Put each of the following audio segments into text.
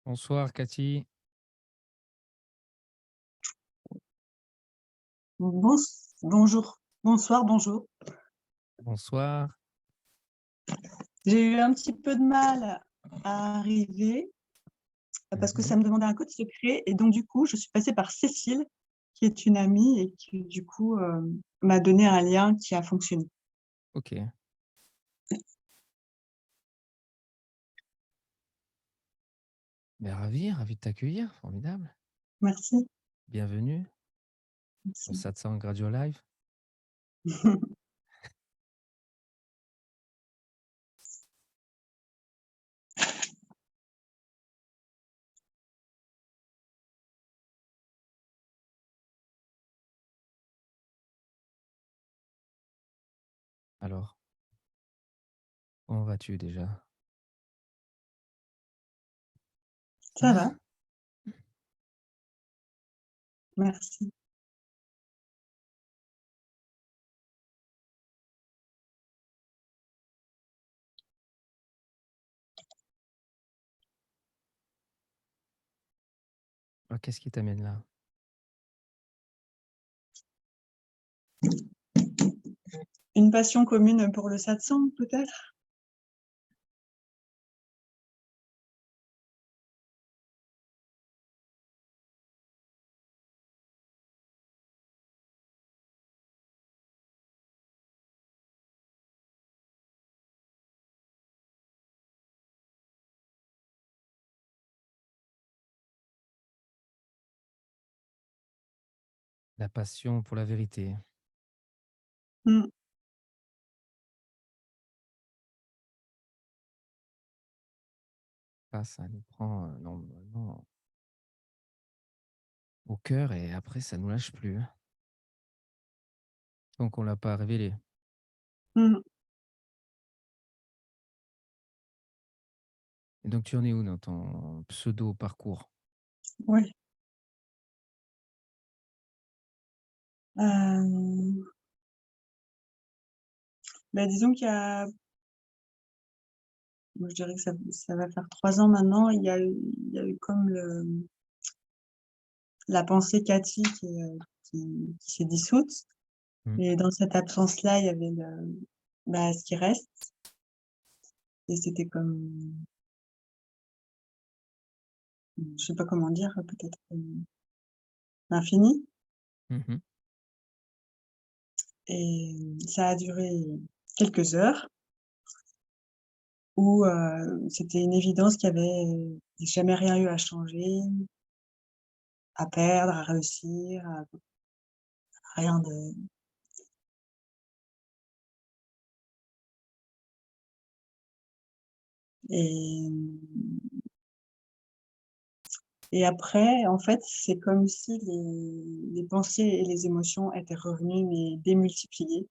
Bonsoir Cathy. Bonjour, bonsoir, bonjour. Bonsoir. J'ai eu un petit peu de mal à arriver parce que Mhm. ça me demandait un code secret et donc du coup, je suis passée par Cécile, qui est une amie et qui du coup m'a donné un lien qui a fonctionné. Ok. Mais ravi de t'accueillir. Formidable. Merci. Bienvenue sur Merci. Satsang Radio Live. Alors, comment vas-tu déjà? Ça va, merci. Alors, qu'est-ce qui t'amène là? Une passion commune pour le satsang, peut-être? La passion pour la vérité. Mm. Ça nous prend normalement au cœur et après ça nous lâche plus. Donc on l'a pas révélé. Mm. Et donc tu en es où dans ton pseudo parcours? Oui. Euh, disons qu'il y a, moi, je dirais que ça va faire 3 ans maintenant, il y a eu comme la pensée Cathy qui s'est dissoute. Mm. Et dans cette absence-là, il y avait ce qui reste. Et c'était comme, je sais pas comment dire, peut-être l'infini. Mhm. Et ça a duré quelques heures où c'était une évidence qu'il y avait jamais rien eu à changer, à perdre, à réussir, rien de. Et, et après, en fait, c'est comme si les pensées et les émotions étaient revenues, mais démultipliées,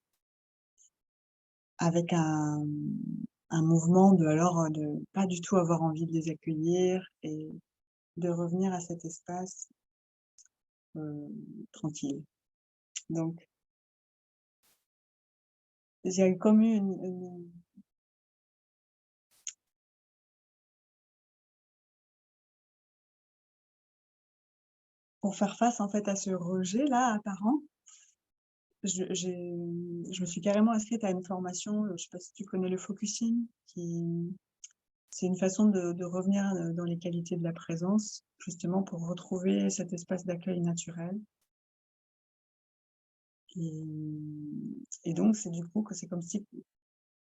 avec un mouvement de pas du tout avoir envie de les accueillir et de revenir à cet espace, tranquille. Donc, il y a eu comme eu une pour faire face, en fait, à ce rejet-là apparent, je me suis carrément inscrite à une formation, je sais pas si tu connais le focusing, qui c'est une façon de revenir, dans les qualités de la présence, justement pour retrouver cet espace d'accueil naturel. Et donc c'est du coup que c'est comme si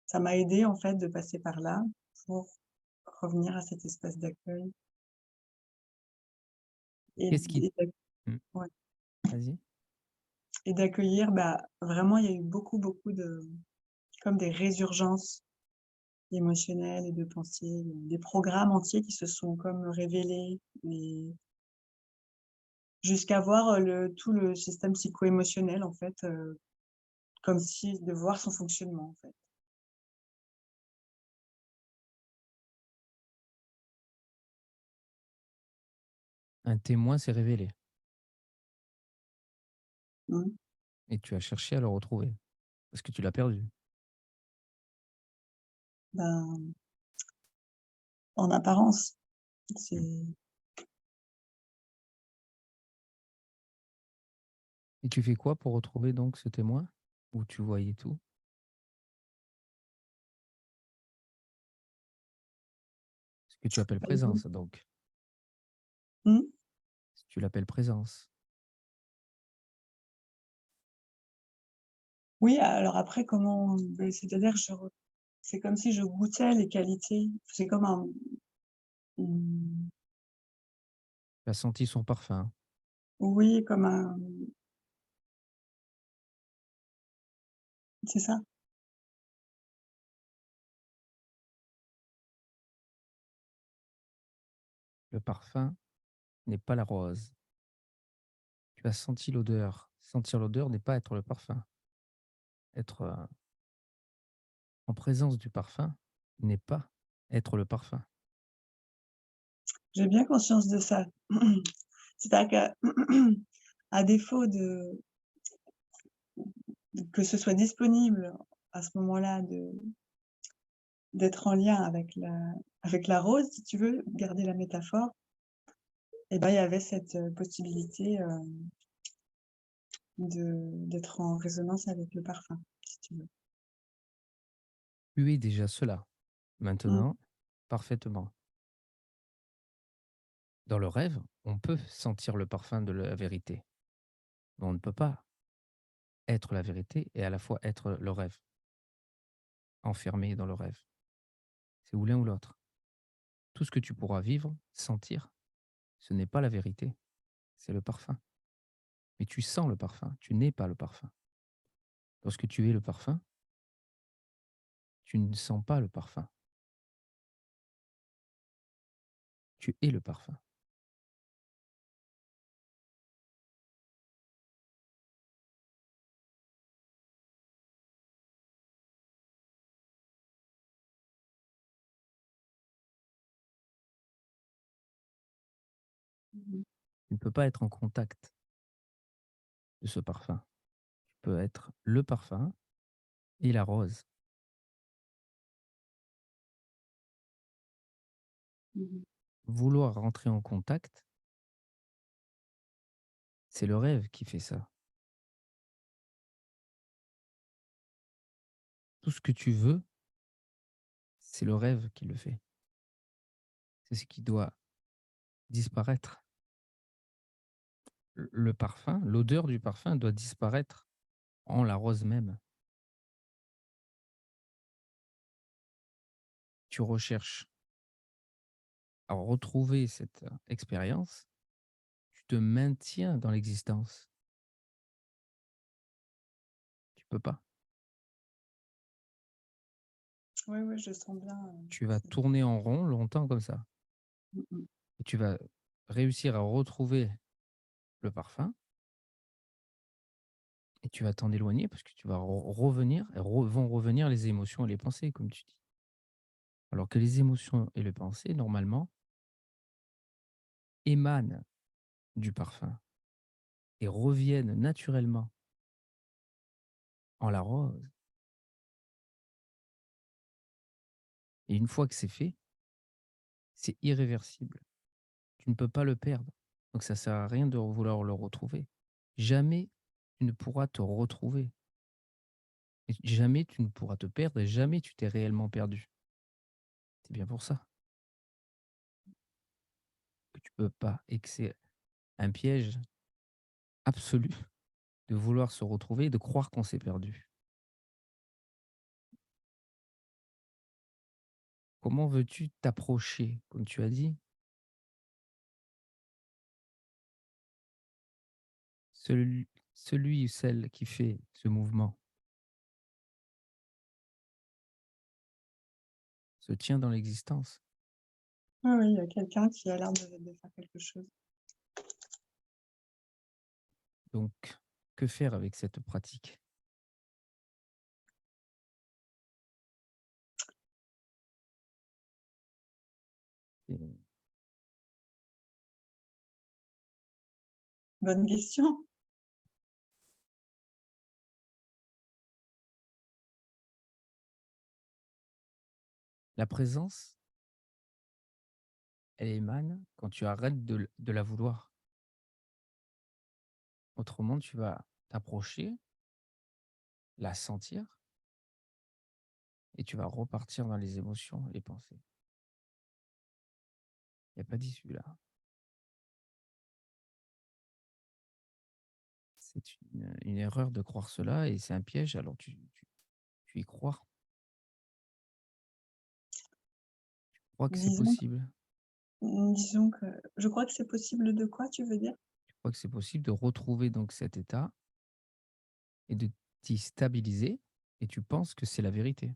ça m'a aidée, en fait, de passer par là pour revenir à cet espace d'accueil et Qu'est-ce qui... et d'ac Mm. ouais, Vas-y. et d'accueillir, vraiment, il y a eu beaucoup, beaucoup de comme des résurgences émotionnelles et de pensées, des programmes entiers qui se sont comme révélés et jusqu'à voir, le tout le système psycho-émotionnel, en fait, comme si de voir son fonctionnement, en fait. Un témoin s'est révélé Mmh. et tu as cherché à le retrouver parce que tu l'as perdu. Ben, en apparence, c'est Mm. Et tu fais quoi pour retrouver donc ce témoin? Où tu voyais tout? Ce que tu appelles Bah, écoute présence donc. mmh. Si tu l'appelles présence. Oui, alors après comment, c'est-à-dire je re c'est comme si je goûtais les qualités. C'est comme un mmh, Tu as senti son parfum. oui, comme un c'est ça. Le parfum n'est pas la rose. Tu as senti l'odeur. Sentir l'odeur n'est pas être le parfum. Être, en présence du parfum n'est pas être le parfum. J'ai bien conscience de ça. C'est-à-dire que à défaut que ce soit disponible à ce moment-là d'être en lien avec la rose, si tu veux garder la métaphore, et ben, il y avait cette, possibilité, d'être en résonance avec le parfum, si tu veux. Tu es déjà cela, Mmh. maintenant, parfaitement. Dans le rêve, on peut sentir le parfum de la vérité, mais on ne peut pas être la vérité et à la fois être le rêve, enfermé dans le rêve. C'est ou l'un ou l'autre. Tout ce que tu pourras vivre, sentir, ce n'est pas la vérité, c'est le parfum. Mais tu sens le parfum, tu n'es pas le parfum. Lorsque tu es le parfum, tu ne sens pas le parfum, tu es le parfum. Mmh. Tu ne peux pas être en contact de ce parfum. Tu peux être le parfum et la rose. Mmh. Vouloir rentrer en contact, c'est le rêve qui fait ça. Tout ce que tu veux, c'est le rêve qui le fait. C'est ce qui doit disparaître. Le parfum, l'odeur du parfum doit disparaître en la rose même. Tu recherches à retrouver cette expérience, tu te maintiens dans l'existence. Tu peux pas. Oui, oui, je sens bien, Tu vas c'est tourner en rond longtemps comme ça. mmh mh. Et tu vas réussir à retrouver le parfum et tu vas t'en éloigner parce que tu vas revenir, vont revenir les émotions et les pensées, comme tu dis. Alors que les émotions et les pensées, normalement, émanent du parfum et reviennent naturellement en la rose. Et une fois que c'est fait, c'est irréversible. Tu ne peux pas le perdre. Donc ça sert à rien de vouloir le retrouver. Jamais tu ne pourras te retrouver. Et jamais tu ne pourras te perdre et jamais tu t'es réellement perdu. C'est bien pour ça que tu peux pas et que c'est un piège absolu de vouloir se retrouver et de croire qu'on s'est perdu. Comment veux-tu t'approcher, comme tu as dit, celui ou celle qui fait ce mouvement se tient dans l'existence. Oui, oui, il y a quelqu'un qui a l'air de faire quelque chose. Donc, que faire avec cette pratique? Et Bonne question. la présence, elle émane quand tu arrêtes de la vouloir. Autrement, tu vas t'approcher, la sentir et tu vas repartir dans les émotions, les pensées. Il y a pas d'issue là. C'est une erreur de croire cela et c'est un piège, alors tu y crois. Tu crois que c'est Disons possible. disons que je crois que c'est possible de quoi, tu veux dire? Tu crois que c'est possible de retrouver donc cet état et de t'y stabiliser et tu penses que c'est la vérité,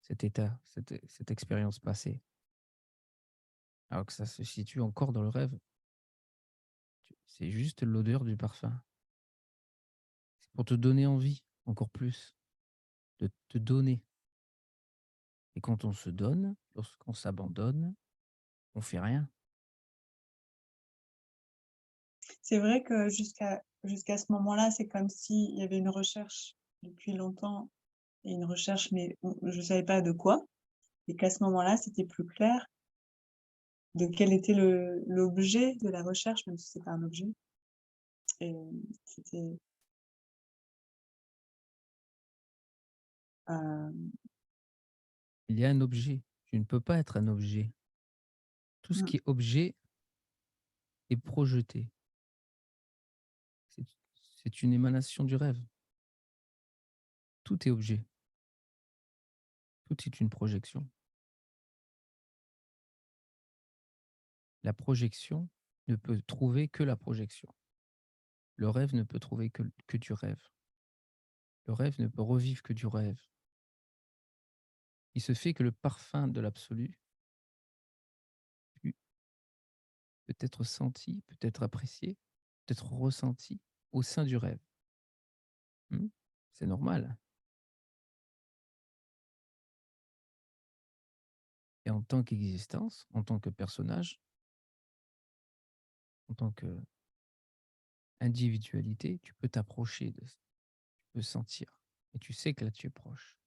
cet état, cette expérience passée. Alors que ça se situe encore dans le rêve. C'est juste l'odeur du parfum. C'est pour te donner envie, encore plus, de te donner. Et quand on se donne, lorsqu'on s'abandonne, on fait rien. C'est vrai que jusqu'à ce moment-là, c'est comme s'il y avait une recherche depuis longtemps et une recherche, mais je savais pas de quoi et qu'à ce moment-là, c'était plus clair de quel était l'objet de la recherche, même si c'est pas un objet et c'était, hem, Il y a un objet. Tu ne peux pas être un objet. Tout ce mmh, qui est objet est projeté. C'est c'est une émanation du rêve. Tout est objet. Tout est une projection. La projection ne peut trouver que la projection. Le rêve ne peut trouver que du rêve. Le rêve ne peut revivre que du rêve. Il se fait que le parfum de l'absolu peut être senti, peut être apprécié, peut être ressenti au sein du rêve. Mmh. C'est normal. Et en tant qu'existence, en tant que personnage, en tant qu'individualité, tu peux t'approcher de ça, tu peux sentir et tu sais que là, tu es proche.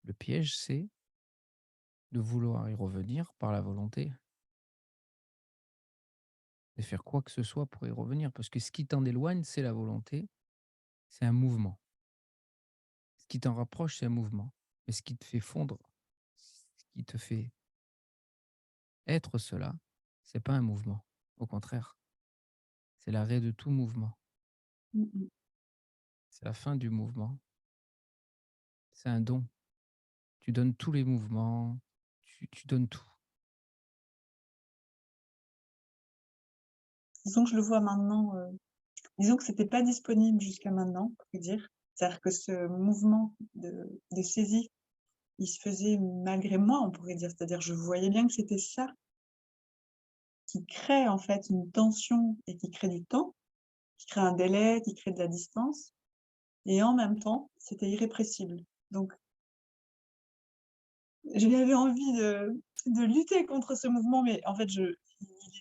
Le piège, c'est de vouloir y revenir par la volonté, de faire quoi que ce soit pour y revenir parce que ce qui t'en éloigne, c'est la volonté, c'est un mouvement. Ce qui t'en rapproche, c'est un mouvement. Mais ce qui te fait fondre, ce qui te fait être cela, c'est pas un mouvement. Au contraire, c'est l'arrêt de tout mouvement. mmh mh. C'est la fin du mouvement. C'est un don. Tu donnes tous les mouvements, tu donnes tout. Disons que je le vois maintenant, disons que c'était pas disponible jusqu'à maintenant, pour te dire. C'est-à-dire que ce mouvement de saisie, il se faisait malgré moi, on pourrait dire. C'est-à-dire, je voyais bien que c'était ça qui crée, en fait, une tension et qui crée du temps, qui crée un délai, qui crée de la distance et en même temps, c'était irrépressible. Donc j'avais envie de lutter contre ce mouvement, mais en fait, il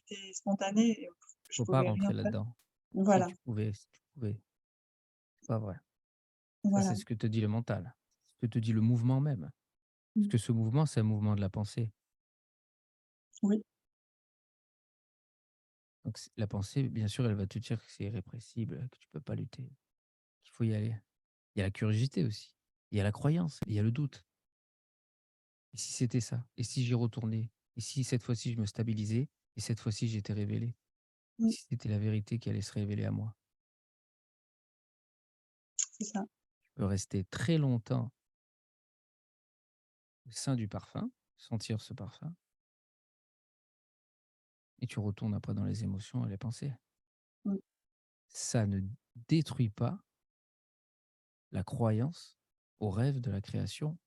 était spontané et je Faut pas pouvais rien rentrer faire. là-dedans. Voilà, Si tu pouvais, c'est pas vrai. Ça, c'est voilà. ce que te dit le mental. Ce que te dit le mouvement même. Parce Mmh. que ce mouvement, c'est un mouvement de la pensée. Oui. Donc la pensée, bien sûr, elle va te dire que c'est irrépressible, que tu peux pas lutter, qu'il faut y aller. Il y a la curiosité aussi. Il y a la croyance, il y a le doute. Et si c'était ça? Et si j'y retournais? Et si cette fois-ci je me stabilisais? Et cette fois-ci j'étais révélé? Et Mmh. si c'était la vérité qui allait se révéler à moi? C'est ça. Tu peux rester très longtemps au sein du parfum, sentir ce parfum, et tu retournes après dans les émotions et les pensées. Mmh. Ça ne détruit pas la croyance au rêve de la création,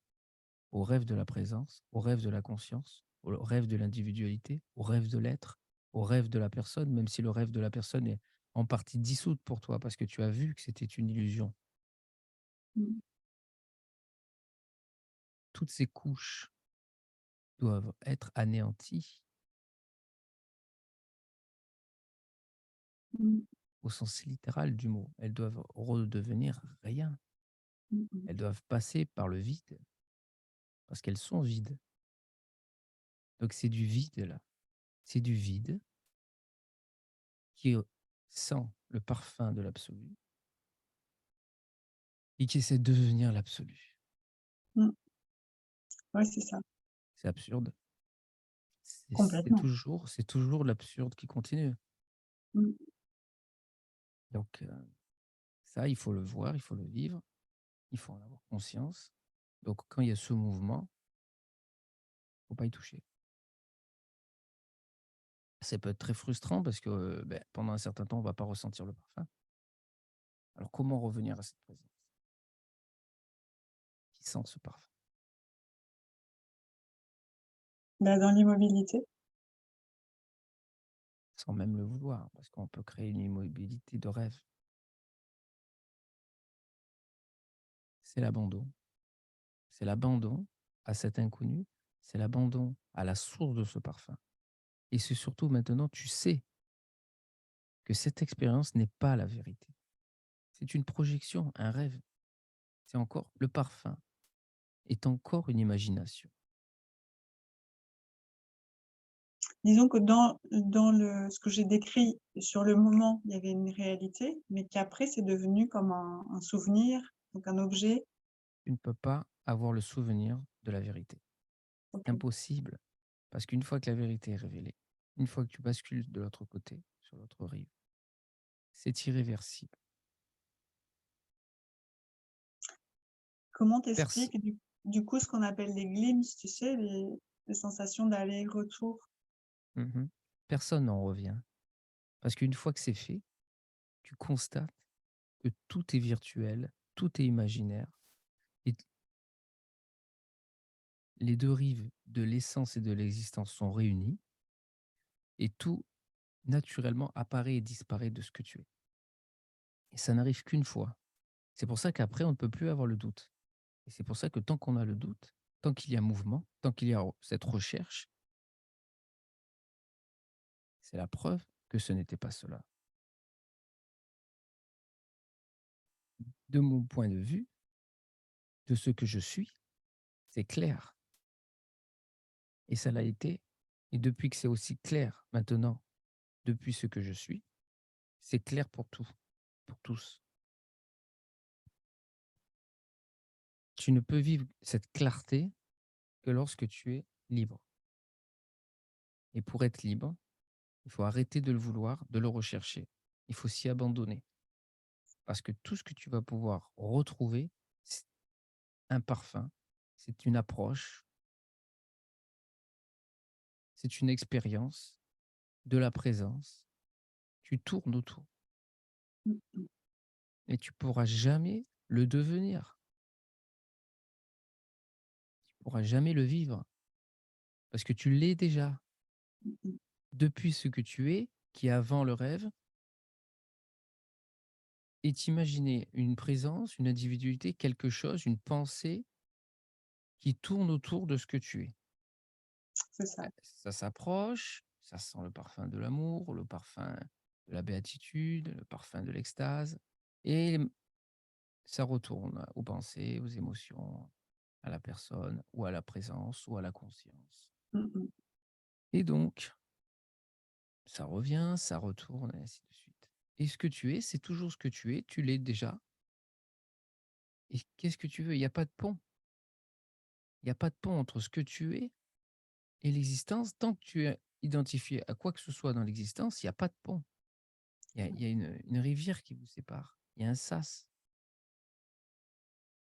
au rêve de la présence, au rêve de la conscience, au rêve de l'individualité, au rêve de l'être, au rêve de la personne, même si le rêve de la personne est en partie dissoute pour toi parce que tu as vu que c'était une illusion. Mmh. Toutes ces couches doivent être anéanties Mmh. au sens littéral du mot. Elles doivent redevenir rien. Mmh mh. Elles doivent passer par le vide parce qu'elles sont vides. Donc c'est du vide là. C'est du vide qui sent le parfum de l'absolu et qui essaie de devenir l'absolu. Mmh. Ouais, c'est ça, C'est absurde. C'est complètement. toujours c'est toujours l'absurde qui continue. Mmh. Donc ça, il faut le voir, il faut le vivre, il faut en avoir conscience. Donc quand il y a ce mouvement, faut pas y toucher. Ça peut être très frustrant parce que, pendant un certain temps, on va pas ressentir le parfum. Alors comment revenir à cette présence qui sent ce parfum? Bah, dans l'immobilité, Sans même le vouloir, parce qu'on peut créer une immobilité de rêve. C'est l'abandon. C'est l'abandon à cet inconnu, c'est l'abandon à la source de ce parfum. Et c'est surtout maintenant, tu sais que cette expérience n'est pas la vérité. C'est une projection, un rêve. C'est encore le parfum est encore une imagination. disons que dans le ce que j'ai décrit, sur le moment, il y avait une réalité, mais qu'après c'est devenu comme un souvenir, donc un objet. Tu ne peux pas avoir le souvenir de la vérité. C'est OK. impossible. Parce qu'une fois que la vérité est révélée, une fois que tu bascules de l'autre côté, sur l'autre rive, c'est irréversible. Comment Perce t'expliques du coup ce qu'on appelle les glimpses, tu sais, les sensations d'aller-retour? Mmh. Personne n'en revient. Parce qu'une fois que c'est fait, tu constates que tout est virtuel, tout est imaginaire et les 2 rives de l'essence et de l'existence sont réunies et tout naturellement apparaît et disparaît de ce que tu es. Et ça n'arrive qu'une fois. C'est pour ça qu'après on ne peut plus avoir le doute. Et c'est pour ça que tant qu'on a le doute, tant qu'il y a mouvement, tant qu'il y a cette recherche, c'est la preuve que ce n'était pas cela. De mon point de vue, de ce que je suis, c'est clair et ça l'a été et depuis que c'est aussi clair maintenant, depuis ce que je suis, c'est clair pour tout, pour tous. Tu ne peux vivre cette clarté que lorsque tu es libre et pour être libre, il faut arrêter de le vouloir, de le rechercher. Il faut s'y abandonner parce que tout ce que tu vas pouvoir retrouver, c'est un parfum, c'est une approche, c'est une expérience de la présence. Tu tournes autour Mmh mh. et tu pourras jamais le devenir. Tu pourras jamais le vivre parce que tu l'es déjà. Mmh mh. Depuis ce que tu es, qui est avant le rêve, et t'imaginer une présence, une individualité, quelque chose, une pensée qui tourne autour de ce que tu es. C'est ça. Ça s'approche, ça sent le parfum de l'amour, le parfum de la béatitude, le parfum de l'extase, et ça retourne aux pensées, aux émotions, à la personne, ou à la présence, ou à la conscience. Mmh mh. Et donc, ça revient, ça retourne, et ainsi de suite. Et ce que tu es, c'est toujours ce que tu l'es déjà. Et qu'est-ce que tu veux? Il n'y a pas de pont. Il n'y a pas de pont entre ce que tu es et l'existence. Tant que tu es identifié à quoi que ce soit dans l'existence, il n'y a pas de pont. Il y a une rivière qui vous sépare. Il y a un sas.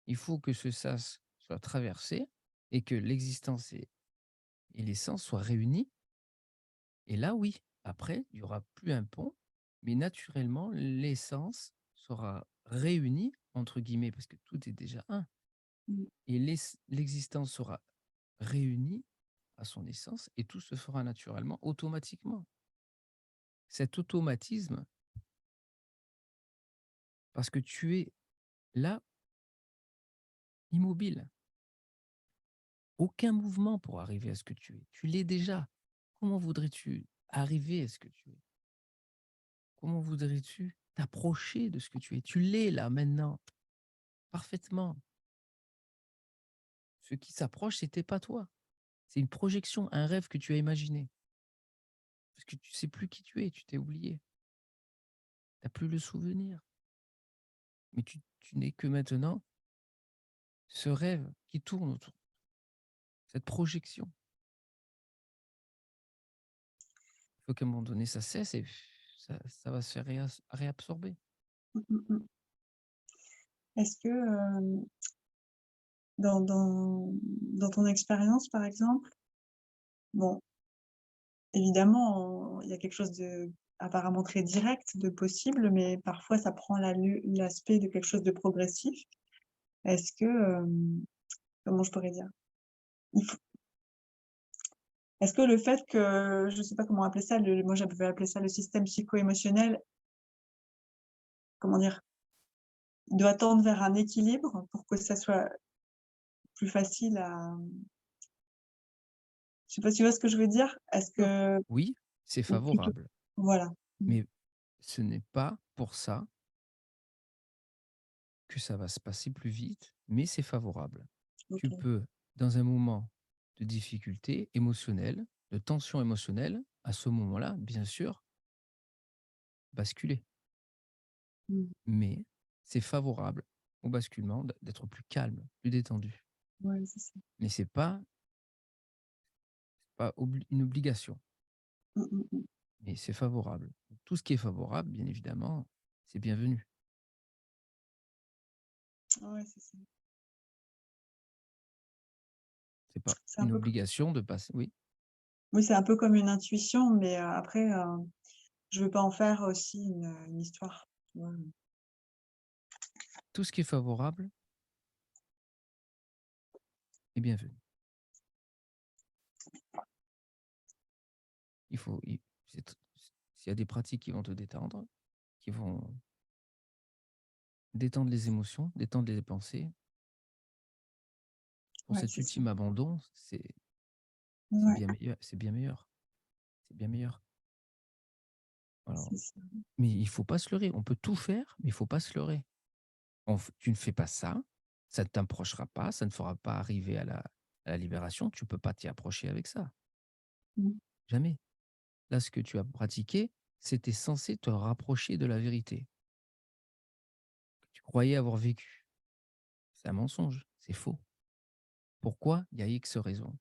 Il faut que ce sas soit traversé et que l'existence et l'essence soient réunis. Et là, oui, après, il y aura plus un pont, mais naturellement, l'essence sera réunie, entre guillemets, parce que tout est déjà un, Mmh. et l'existence sera réunie à son essence et tout se fera naturellement, automatiquement. Cet automatisme, parce que tu es là, immobile, aucun mouvement pour arriver à ce que tu es. Tu l'es déjà. Comment voudrais-tu arriver à ce que tu es? Comment voudrais-tu t'approcher de ce que tu es? Tu l'es là, maintenant, parfaitement. Ce qui s'approche, c'était pas toi. C'est une projection, un rêve que tu as imaginé. Parce que tu sais plus qui tu es, tu t'es oublié. Tu as plus le souvenir. Mais tu n'es que maintenant ce rêve qui tourne autour, cette projection. Il faut qu'à un moment donné, ça cesse et ça va se faire réabsorber. Mmh, mmh mh. Est-ce que, dans ton expérience, par exemple, bon, évidemment, il y a quelque chose de apparemment très direct de possible, mais parfois ça prend l'aspect de quelque chose de progressif. Est-ce que, comment je pourrais dire? Il faut Est-ce que le fait que, je sais pas comment appeler ça, moi j'avais appelé ça le système psycho-émotionnel, comment dire? Doit tendre vers un équilibre pour que ça soit plus facile à, je sais pas si tu vois ce que je veux dire? Est-ce Sûr. que, Oui, c'est ou plutôt, favorable, voilà. Mmh. mais ce n'est pas pour ça que ça va se passer plus vite, mais c'est favorable. Tu OK. peux, dans un moment de difficulté émotionnelle, de tension émotionnelle, à ce moment-là, bien sûr, basculer. Mmh. Mais c'est favorable au basculement d'être plus calme, plus détendu. Ouais, c'est ça. Mais c'est pas une obligation, Mmh, mmh mh. mais c'est favorable. Tout ce qui est favorable, bien évidemment, c'est bienvenu. Ouais, c'est ça. C'est pas C'est un une peu co obligation de passer. Oui, Oui, c'est un peu comme une intuition, mais après, je veux pas en faire aussi une histoire, tu vois? tout ce qui est favorable est bienvenu. Il faut, s'il y a des pratiques qui vont te détendre, qui vont détendre les émotions, détendre les pensées, pour Ouais, cet c'est ça. ultime abandon, c'est Ouais, bien meilleur, c'est bien meilleur, c'est bien meilleur. Alors, c'est ça. mais il faut pas se leurrer. On peut tout faire, mais il faut pas se leurrer. Tu ne fais pas ça, ça ne t'approchera pas, ça ne fera pas arriver à la libération. Tu peux pas t'y approcher avec ça, Mmh. jamais. Là, ce que tu as pratiqué, c'était censé te rapprocher de la vérité que tu croyais avoir vécue. C'est un mensonge, c'est faux. Pourquoi? Il y a X raisons.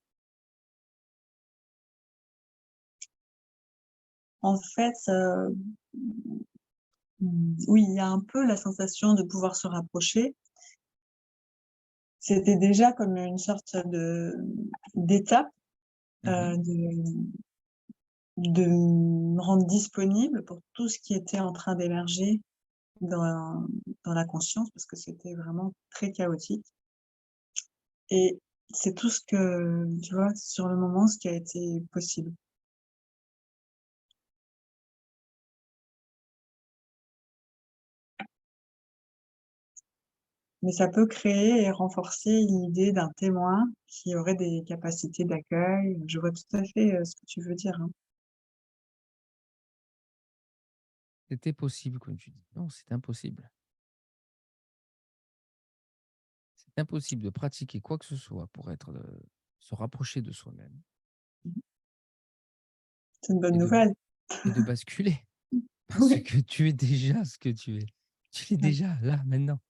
En fait, oui, il y a un peu la sensation de pouvoir se rapprocher. C'était déjà comme une sorte d'étape, Mmh. de me rendre disponible pour tout ce qui était en train d'émerger dans la conscience, parce que c'était vraiment très chaotique, et c'est tout ce que, tu vois, sur le moment, ce qui a été possible. Mais ça peut créer et renforcer l'idée d'un témoin qui aurait des capacités d'accueil. Je vois tout à fait, ce que tu veux dire, hein. C'était possible, comme tu dis. Non, c'est impossible. C'est impossible de pratiquer quoi que ce soit pour se rapprocher de soi-même Mmh. C'est une bonne et de nouvelle. et de basculer. Parce Oui. que tu es déjà ce que tu es. Tu es Ouais. déjà là, maintenant.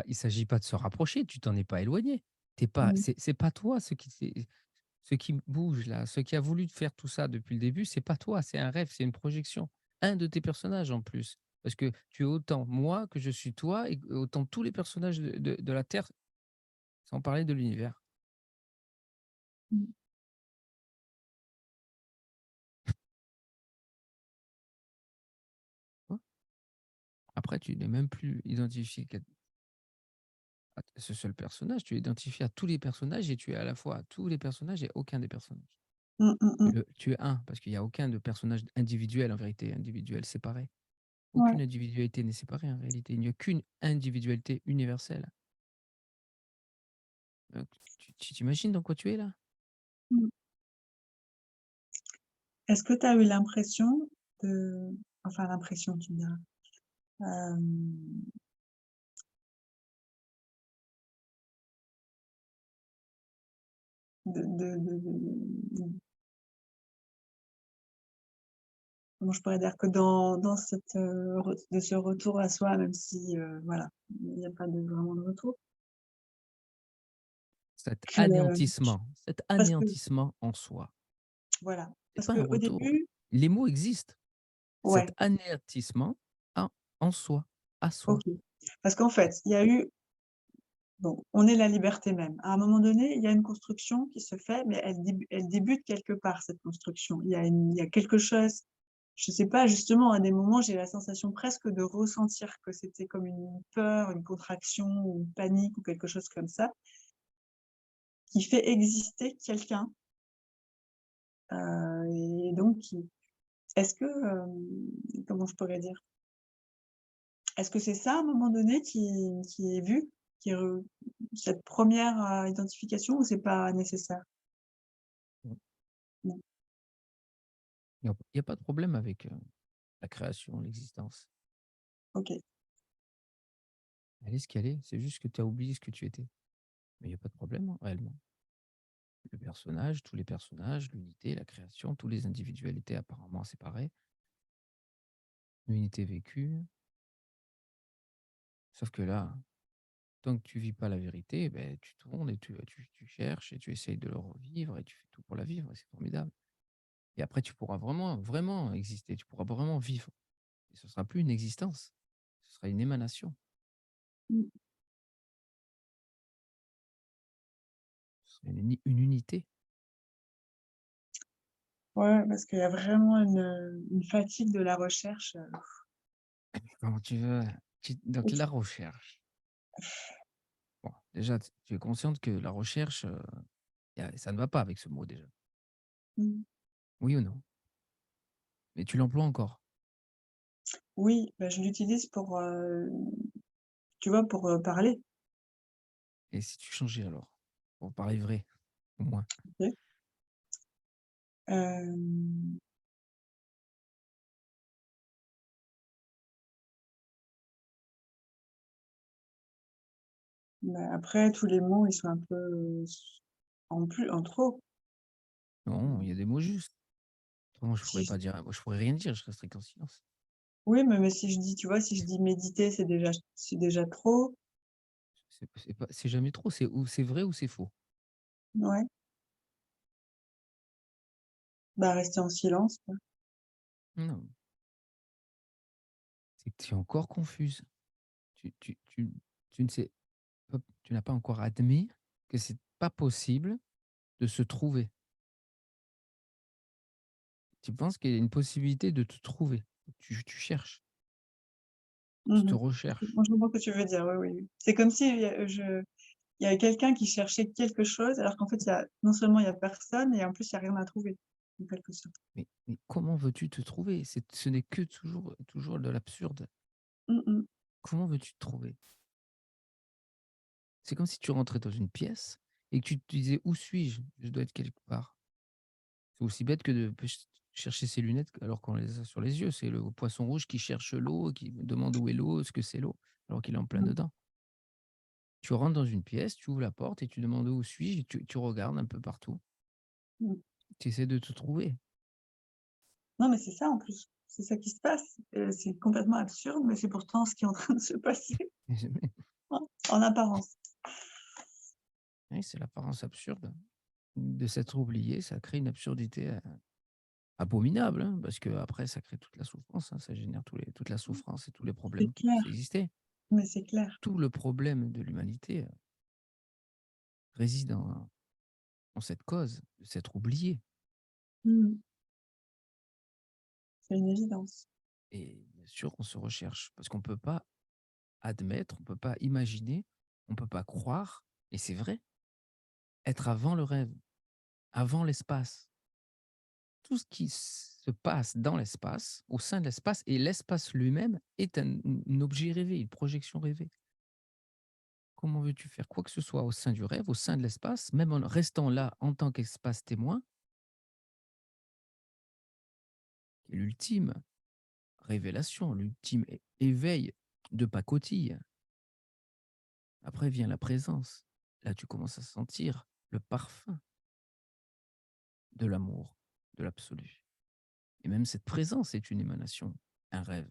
Il s'agit pas de se rapprocher, tu t'en es pas éloigné. T'es pas Mmh. c'est pas toi ce qui bouge là, ce qui a voulu faire tout ça depuis le début, c'est pas toi, c'est un rêve, c'est une projection. Un de tes personnages en plus. Parce que tu es autant moi que je suis toi et autant tous les personnages de la Terre, sans parler de l'univers. Mmh. Tu vois? Après, tu n'es même plus identifié à ce seul personnage, tu es identifié à tous les personnages et tu es à la fois à tous les personnages et aucun des personnages. Mmh, mmh mh. Tu es un, parce qu'il y a aucun de personnage individuel en vérité, individuel séparé. Ouais. Aucune individualité n'est séparée en réalité. Il n'y a qu'une individualité universelle. Donc, tu t'imagines dans quoi tu es là? Mmh. Est-ce que tu as eu l'impression de, enfin l'impression, tu me diras, hem, de comment je pourrais dire? Que dans cette, de ce retour à soi, même si, voilà, il n'y a pas de vraiment de retour, que Cet parce que anéantissement en soi, voilà, c'est parce pas un qu'au retour. début Les mots existent. Cet ouais, anéantissement en en soi, à OK. soi. Parce qu'en fait, il y a eu bon, on est la liberté même. À un moment donné, il y a une construction qui se fait, mais elle débute quelque part, cette construction. Il y a quelque chose, je sais pas, justement, à des moments, j'ai la sensation presque de ressentir que c'était comme une peur, une contraction ou une panique ou quelque chose comme ça, qui fait exister quelqu'un, et donc qui est-ce que, comment je pourrais dire? Est-ce que c'est ça, à un moment donné, qui est vu? Qui est re Cette première identification ou c'est pas nécessaire? Mmh. Non. Il y a pas de problème avec, la création, l'existence. OK. Elle est ce qu'elle est, c'est juste que tu as oublié ce que tu étais. Mais il y a pas de problème, hein, réellement. Le personnage, tous les personnages, l'unité, la création, tous les individualités apparemment séparées, l'unité vécue. Sauf que là, tant que tu vis pas la vérité, beh, tu tournes et tu cherches et tu essayes de le revivre et tu fais tout pour la vivre et c'est formidable. Et après tu pourras vraiment, vraiment exister, tu pourras vraiment vivre et ce sera plus une existence, ce sera une émanation, Mmh. ce sera une unité. Ouais, parce qu'il y a vraiment une fatigue de la recherche, Comment tu veux? Donc la recherche. Bon, déjà, tu es consciente que la recherche, ça ne va pas avec ce mot déjà. mmh. Oui ou non? Mais tu l'emploies encore. Oui, bah, je l'utilise pour, tu vois, pour, parler. Et si tu changeais alors? Pour parler vrai, au moins. OK. Hem, Bah, après tous les mots, ils sont un peu, en trop. Non, il y a des mots justes. Autrement, je Si pourrais je pas dire, moi, je pourrais rien dire, je resterais qu'en silence. Oui, mais si je dis, tu vois, si je dis méditer, c'est déjà trop. C'est jamais trop, c'est ou c'est vrai ou c'est faux. Ouais, bah, rester en silence, quoi. Non, c'est que tu es encore confuse. Tu ne sais pas, tu n'as pas encore admis que c'est pas possible de se trouver. Tu penses qu'il y a une possibilité de te trouver. Tu cherches, tu te Mmh. recherches. Moi, je comprends ce que tu veux dire, oui, oui, oui. C'est comme si, il y avait quelqu'un qui cherchait quelque chose, alors qu'en fait, il y a non seulement il y a personne et en plus, il y a rien à trouver, en quelque sorte. Mais comment veux-tu te trouver? Ce n'est que toujours de l'absurde. Mmh mh. Comment veux-tu te trouver? C'est comme si tu rentrais dans une pièce et que tu te disais: «Où suis-je? Je dois être quelque part». C'est aussi bête que de chercher ses lunettes alors qu'on les a sur les yeux. C'est le poisson rouge qui cherche l'eau, qui me demande où est l'eau, ce que c'est l'eau, alors qu'il est en plein Mmh. dedans. Tu rentres dans une pièce, tu ouvres la porte et tu demandes: «Où suis-je?» et tu regardes un peu partout. Mmh. Tu essaies de te trouver. Non, mais c'est ça, en plus. C'est ça qui se passe. C'est complètement absurde, mais c'est pourtant ce qui est en train de se passer en apparence. Oui, c'est l'apparence absurde de s'être oublié, ça crée une absurdité, abominable, hein, parce qu'après ça crée toute la souffrance, hein, ça génère toute la souffrance et tous les C'est problèmes qui clair, puissent exister. mais c'est clair. Tout le problème de l'humanité, réside en cette cause de s'être oublié. Mmh. C'est une évidence. Et bien sûr, on se recherche parce qu'on ne peut pas admettre, on ne peut pas imaginer, on ne peut pas croire, et c'est vrai, être avant le rêve, avant l'espace. Tout ce qui se passe dans l'espace, au sein de l'espace, et l'espace lui-même est un objet rêvé, une projection rêvée. Comment veux-tu faire quoi que ce soit au sein du rêve, au sein de l'espace, même en restant là en tant qu'espace témoin, qui est l'ultime révélation, l'ultime éveil de pacotille. Après vient la présence. Là, tu commences à sentir le parfum de l'amour, de l'absolu. Et même cette présence est une émanation, un rêve.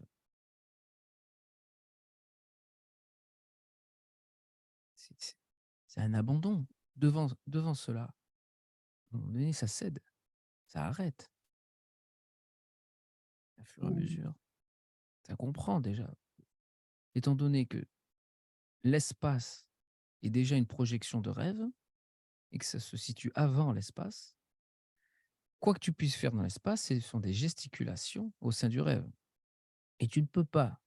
C'est un abandon devant cela. À un moment donné, ça cède, ça arrête, à fur et à Mmh. mesure. Ça comprend déjà. Étant donné que l'espace est déjà une projection de rêve et que ça se situe avant l'espace, quoi que tu puisses faire dans l'espace, ce sont des gesticulations au sein du rêve. Et tu ne peux pas,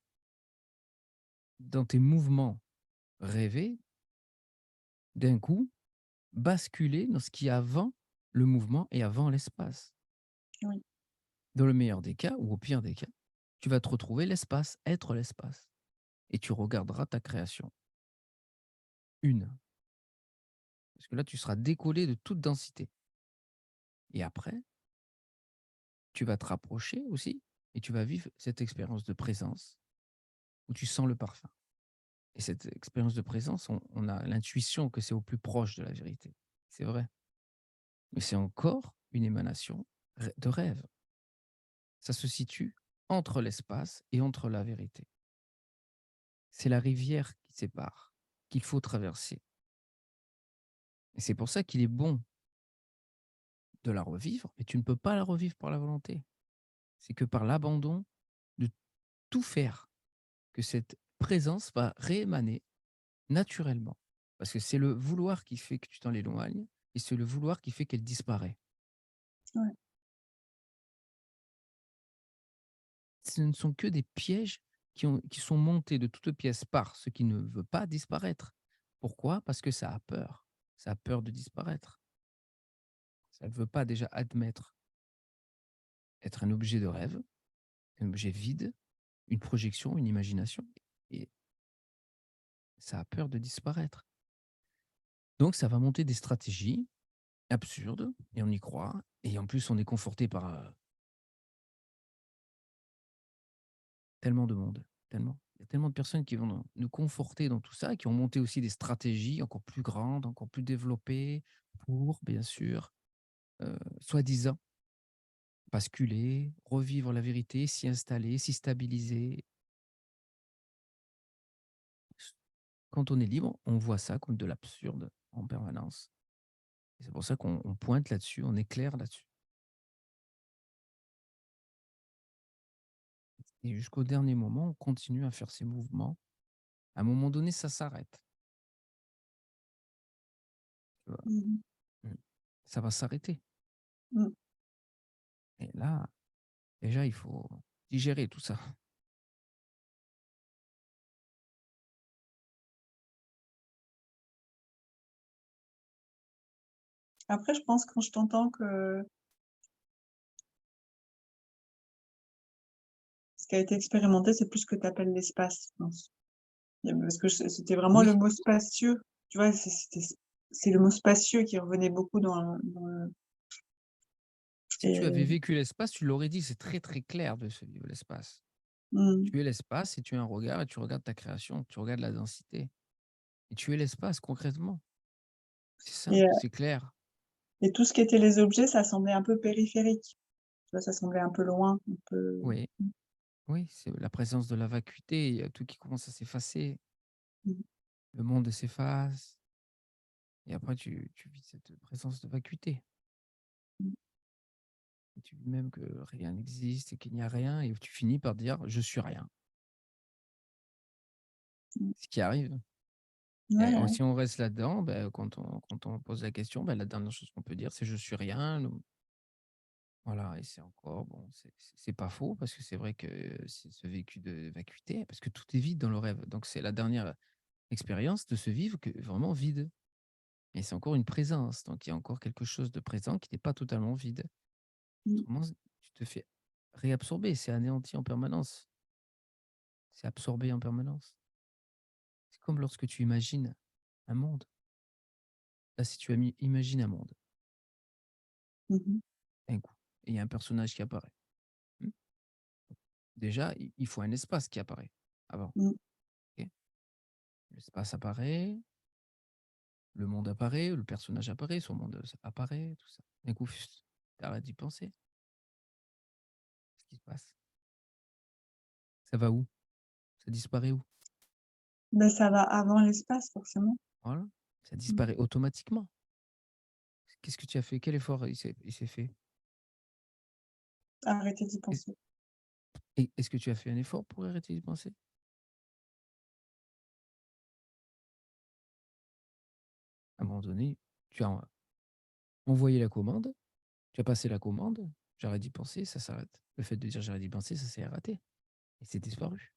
dans tes mouvements rêvés, d'un coup, basculer dans ce qui est avant le mouvement et avant l'espace. Oui. Dans le meilleur des cas, ou au pire des cas, tu vas te retrouver l'espace, être l'espace. Et tu regarderas ta création. Une. Parce que là, tu seras décollé de toute densité. Et après, tu vas te rapprocher aussi et tu vas vivre cette expérience de présence où tu sens le parfum. Et cette expérience de présence, on a l'intuition que c'est au plus proche de la vérité. C'est vrai. Mais c'est encore une émanation de rêve. Ça se situe entre l'espace et entre la vérité. C'est la rivière qui sépare, qu'il faut traverser. Et c'est pour ça qu'il est bon de la revivre, mais tu ne peux pas la revivre par la volonté. C'est que par l'abandon de tout faire, que cette présence va réémaner naturellement. Parce que c'est le vouloir qui fait que tu t'en éloignes et c'est le vouloir qui fait qu'elle disparaît. Ouais. Ce ne sont que des pièges qui sont montés de toutes pièces par ce qui ne veut pas disparaître. Pourquoi? Parce que ça a peur. Ça a peur de disparaître. Ça ne veut pas déjà admettre être un objet de rêve, un objet vide, une projection, une imagination. Et ça a peur de disparaître. Donc ça va monter des stratégies absurdes et on y croit. Et en plus, on est conforté par tellement de monde, tellement. Il y a tellement de personnes qui vont nous conforter dans tout ça, qui ont monté aussi des stratégies encore plus grandes, encore plus développées pour, bien sûr, soi-disant, basculer, revivre la vérité, s'y installer, s'y stabiliser. Quand on est libre, on voit ça comme de l'absurde en permanence. Et c'est pour ça qu'on pointe là-dessus, on éclaire là-dessus. Et jusqu'au dernier moment, on continue à faire ces mouvements. À un moment donné, ça s'arrête. Tu vois. Mmh. Mm. Ça va s'arrêter. Mmh. Et là, déjà, il faut digérer tout ça. Après, je pense quand je t'entends que ce qui a été expérimenté, c'est plus ce que tu appelles l'espace, je pense. Parce que c'était vraiment le Oui, mot spacieux, tu vois? C'est le mot spacieux qui revenait beaucoup dans le si tu avais et vécu l'espace, tu l'aurais dit, c'est très très clair de se vivre l'espace. mmh Tu es l'espace et tu es un regard et tu regardes ta création, tu regardes la densité. Et tu es l'espace concrètement. C'est et simple, c'est clair. et tout ce qui était les objets, ça semblait un peu périphérique. Tu vois? Ça semblait un peu loin, un peu Oui, oui, c'est la présence de la vacuité, il y a tout qui commence à s'effacer, mmh le monde s'efface et après tu vis cette présence de vacuité. mh, Et tu vis même que rien n'existe et qu'il n'y a rien et tu finis par dire: «Je suis rien». mmh. Ce qui arrive. Ouais, Et ouais. si on reste là-dedans, quand on pose la question, la dernière chose qu'on peut dire, c'est: «Je suis rien». Voilà, et c'est encore bon, c'est pas faux parce que c'est vrai que c'est ce vécu de vacuité, parce que tout est vide dans le rêve. Donc c'est la dernière expérience de se vivre que vraiment vide. Et c'est encore une présence. Donc il y a encore quelque chose de présent qui n'est pas totalement vide. Mmh. Autrement, tu te fais réabsorber, c'est anéanti en permanence. C'est absorbé en permanence. C'est comme lorsque tu imagines un monde. Là, si tu imagines un monde, Mmh mh. un coup, et il y a un personnage qui apparaît. Hmm. Déjà, il faut un espace qui apparaît avant. Mmh. Ok. L'espace apparaît, le monde apparaît, le personnage apparaît, son monde apparaît, tout ça. D'un coup, tu arrêtes d'y penser. qui se passe? Ça va où? Ça disparaît où? Ben ça va avant l'espace forcément. Voilà, ça Mmh. disparaît automatiquement. Qu'est-ce que tu as fait? Quel effort il s'est fait? Arrêter d'y Est penser. et est-ce que tu as fait un effort pour arrêter d'y penser? À un moment donné, tu as envoyé la commande, tu as passé la commande, j'arrête d'y penser, ça s'arrête. Le fait de dire: «J'arrête d'y penser», ça s'est arrêté et c'est disparu.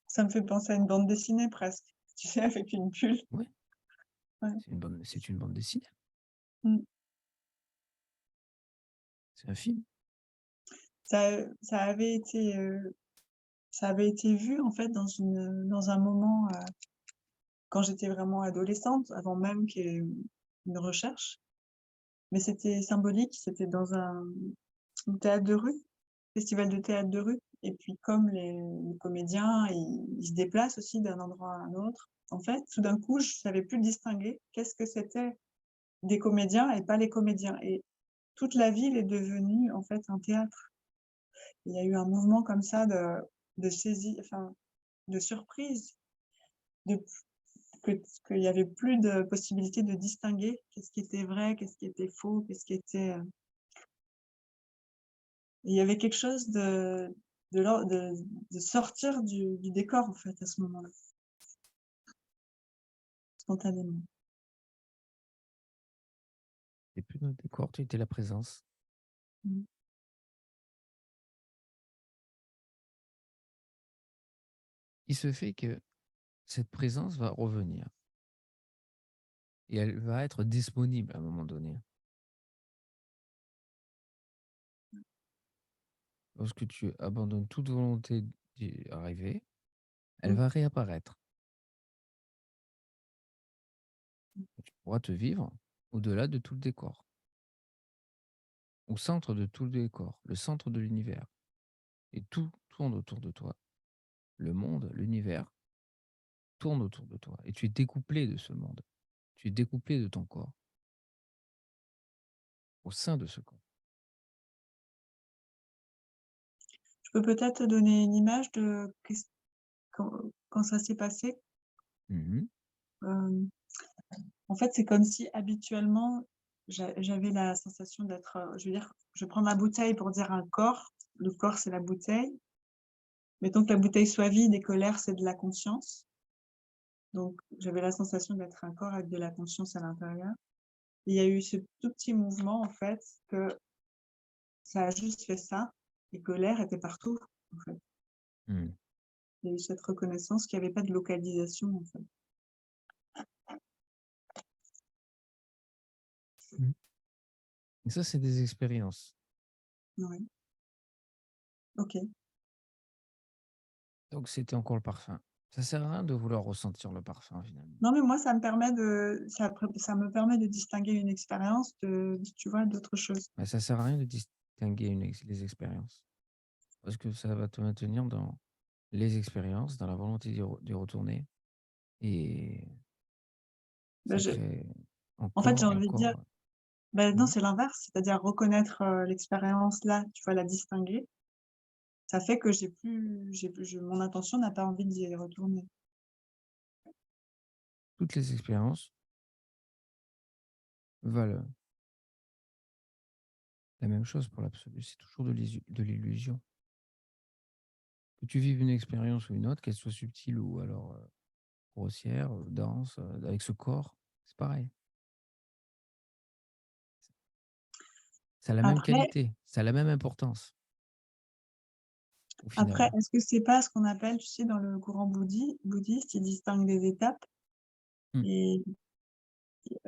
Ça me fait penser à une bande dessinée presque, tu sais avec une bulle. Ouais, Ouais. c'est une bande dessinée, Mmh. c'est un film. Ça avait été, ça avait été vu en fait dans un moment, quand j'étais vraiment adolescente, avant même qu'il y ait une recherche. Mais c'était symbolique, c'était dans un théâtre de rue, festival de théâtre de rue et puis comme les comédiens, ils se déplacent aussi d'un endroit à un autre. En fait, tout d'un coup, je savais plus distinguer qu'est-ce que c'était des comédiens et pas les comédiens et toute la ville est devenue en fait un théâtre. Il y a eu un mouvement comme ça de saisie, enfin, de surprise, de que qu'il y avait plus de possibilité de distinguer qu'est-ce qui était vrai, qu'est-ce qui était faux, qu'est-ce qui était, il y avait quelque chose de l'or de sortir du décor, en fait, à ce moment-là, spontanément. Et plus dans le décor, tu étais la présence. Mmh. Il se fait que cette présence va revenir et elle va être disponible à un moment donné. Lorsque tu abandonnes toute volonté d'y arriver, elle Mmh. va réapparaître. Tu pourras te vivre au-delà de tout le décor, au centre de tout le décor, le centre de l'univers. Et tout tourne autour de toi. Le monde, l'univers tourne autour de toi. Et tu es découplé de ce monde. Tu es découplé de ton corps, au sein de ce corps. Je peux peut-être te donner une image de qu'est-ce quand ça s'est passé. Mmh. Hem, En fait, c'est comme si habituellement, j'avais la sensation d'être, je veux dire, je prends ma bouteille pour dire un corps. Le corps, c'est la bouteille. Mettons que la bouteille soit vide et que l'air, c'est de la conscience. Donc j'avais la sensation d'être un corps avec de la conscience à l'intérieur. Il y a eu ce tout petit mouvement, en fait, que ça a juste fait ça et que l'air était partout, en fait. Mmh. Il y a eu cette reconnaissance qu'il y avait pas de localisation, en fait. Mmh. Et ça, c'est des expériences. Oui, OK. Donc c'était encore le parfum. Ça sert à rien de vouloir ressentir le parfum finalement. Non, mais moi, ça me permet de distinguer une expérience de tu vois, d'autres choses. Bah, ça sert à rien de distinguer les expériences. Parce que ça va te maintenir dans les expériences, dans la volonté d'y retourner. Et Bah, ça crée en fait, j'ai encore et envie de dire, encore. bah, non, Mmh. c'est l'inverse, c'est-à-dire reconnaître, l'expérience là, tu vois, la distinguer, ça fait que j'ai plus je mon intention n'a pas envie d'y retourner. Toutes les expériences valent la même chose pour l'absolu. C'est toujours de l'illusion. Que tu vives une expérience ou une autre, qu'elle soit subtile ou alors grossière, dense, avec ce corps, c'est pareil. Ça a la même Après qualité, ça a la même importance au Après, final. est-ce que c'est pas ce qu'on appelle, tu sais, dans le courant bouddhiste, ils distinguent des étapes Mmh. et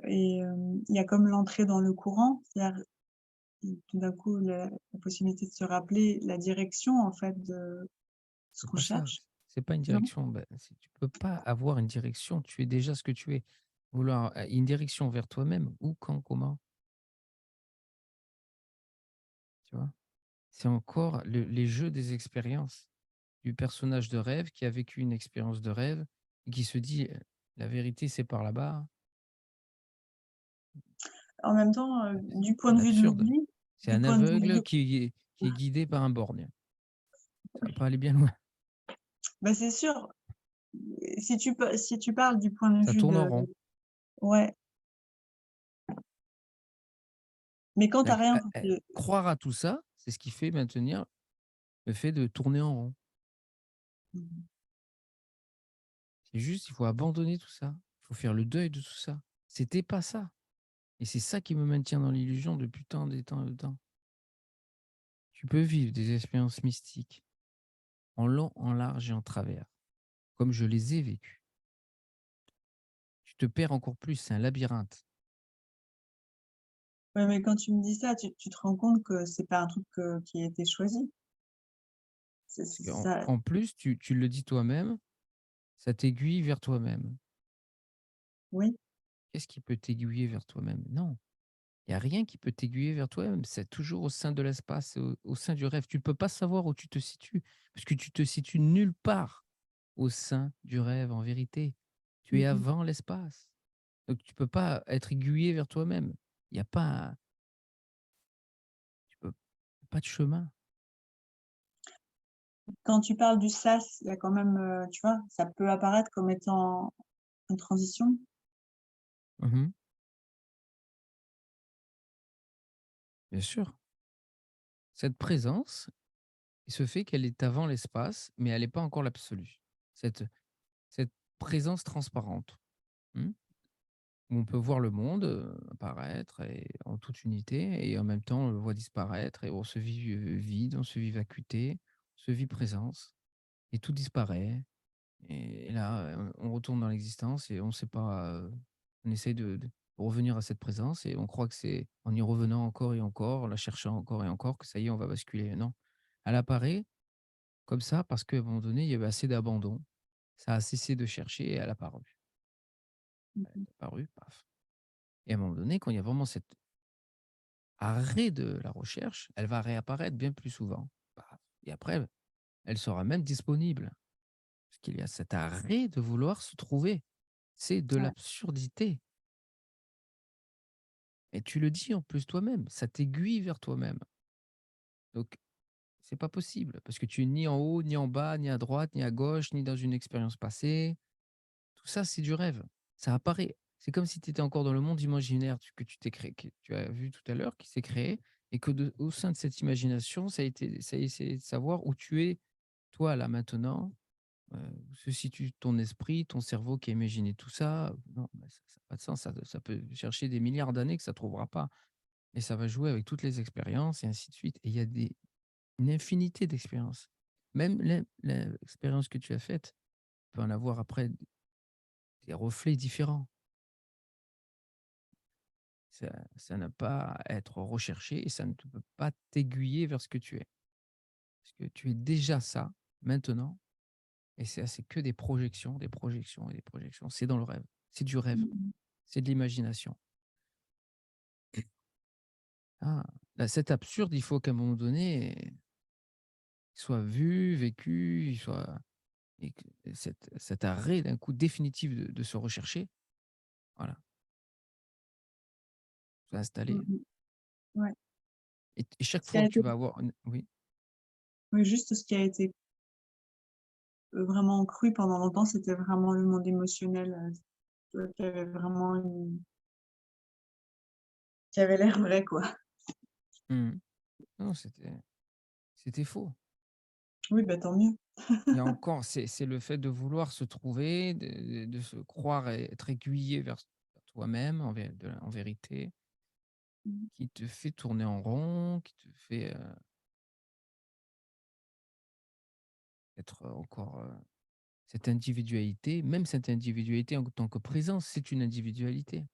il y a comme l'entrée dans le courant, c'est-à-dire, tout d'un coup, la possibilité de se rappeler la direction, en fait, de ce C'est qu'on pas ça, cherche, c'est pas une non? direction. Bah, tu peux pas avoir une direction, tu es déjà ce que tu es. Vouloir une direction vers toi-même, où, quand, comment, tu vois? C'est encore les jeux des expériences du personnage de rêve qui a vécu une expérience de rêve et qui se dit: «La vérité, c'est par là-bas». En même temps, Bah, du point c'est de vue de l'absurde. l'oubli C'est du un point de vue de aveugle l'ou qui est guidé par un borgne. Ça va pas aller bien loin. Bah, c'est sûr, si tu parles du point de Ça vue tourne en de rond. ouais, mais quand tu as Donc, rien pour te croire à tout ça, c'est ce qui fait maintenir le fait de tourner en rond. mmh C'est juste, il faut abandonner tout ça. Il faut faire le deuil de tout ça. C'était pas ça et c'est ça qui me maintient dans l'illusion depuis tant des temps de temps. Tu peux vivre des expériences mystiques en long, en large et en travers, comme je les ai vécues. Tu te perds encore plus, c'est un labyrinthe. ouais, mais quand tu me dis ça, tu te rends compte que c'est pas un truc, qui a été choisi? Parce C'est qu'en ça en plus, tu le dis toi-même, ça t'aiguille vers toi-même. oui, Qu'est-ce qui peut t'aiguiller vers toi-même? Non, il y a rien qui peut t'aiguiller vers toi-même. C'est toujours au sein de l'espace, au sein du rêve. Tu ne peux pas savoir où tu te situes, parce que tu te situes nulle part au sein du rêve en vérité. Tu es mmh mh. avant l'espace. Donc tu peux pas être aiguillé vers toi-même. Il y a pas tu peux pas de chemin. Quand tu parles du sas, il y a quand même, tu vois, ça peut apparaître comme étant une transition. Mmh. Bien sûr. Cette présence, il se fait qu'elle est avant l'espace, mais elle est pas encore l'absolu. Cette présence transparente, mmh, où on peut voir le monde, apparaître et en toute unité et en même temps, on le voit disparaître et on se vit, vide, on se vit vacuité, on se vit présence et tout disparaît et là, on retourne dans l'existence et on ne sait pas, on essaye de revenir à cette présence et on croit que c'est en y revenant encore et encore, en la cherchant encore et encore que ça y est, on va basculer. Non, elle apparaît comme ça parce qu'à un moment donné, il y avait assez d'abandon. Ça a cessé de chercher et elle a paru. Mmh Elle mh. est apparue, paf et à un moment donné, quand il y a vraiment cet arrêt de la recherche, elle va réapparaître bien plus souvent. Paf et après, elle sera même disponible. Parce qu'il y a cet arrêt de vouloir se trouver. C'est de Ouais. l'absurdité et tu le dis en plus toi-même, ça t'aiguille vers toi-même. Donc c'est pas possible parce que tu es ni en haut, ni en bas, ni à droite, ni à gauche, ni dans une expérience passée. Tout ça, c'est du rêve. Ça apparaît. C'est comme si tu étais encore dans le monde imaginaire que tu t'es créé, que tu as vu tout à l'heure, qui s'est créé et que au sein de cette imagination, ça a essayé de savoir où tu es, toi, là, maintenant, où se situe ton esprit, ton cerveau qui a imaginé tout ça. Non, bah, ça n'a pas de sens. Ça peut chercher des milliards d'années que ça ne trouvera pas. Et ça va jouer avec toutes les expériences et ainsi de suite. Et il y a une infinité d'expériences. Même l'expérience que tu as faite peut en avoir après des reflets différents. Ça n'a pas à être recherché et ça ne peut pas t'aiguiller vers ce que tu es. Parce que tu es déjà ça, maintenant, et c'est que des projections, des projections et des projections. C'est dans le rêve. C'est du rêve. Mmh mh. C'est de l'imagination. Ah, là, cet absurde, il faut qu'à un moment donné, il soit vu, vécu, il soit et que cet arrêt d'un coup définitif de se rechercher, voilà, soit Mmh installé. mh. Ouais. Et chaque Ce qui a fois que tu été vas avoir une oui? oui, juste ce qui a été, vraiment cru pendant longtemps, c'était vraiment le monde émotionnel, qui avait vraiment une qui avait l'air vrai, quoi. Mmh. Non, c'était faux. Oui, bah, tant mieux. Il y a encore c'est le fait de vouloir se trouver, de se croire et être aiguillé vers toi-même en vérité, Mmh. qui te fait tourner en rond, qui te fait, être encore, cette individualité, même cette individualité en tant que présence, c'est une individualité.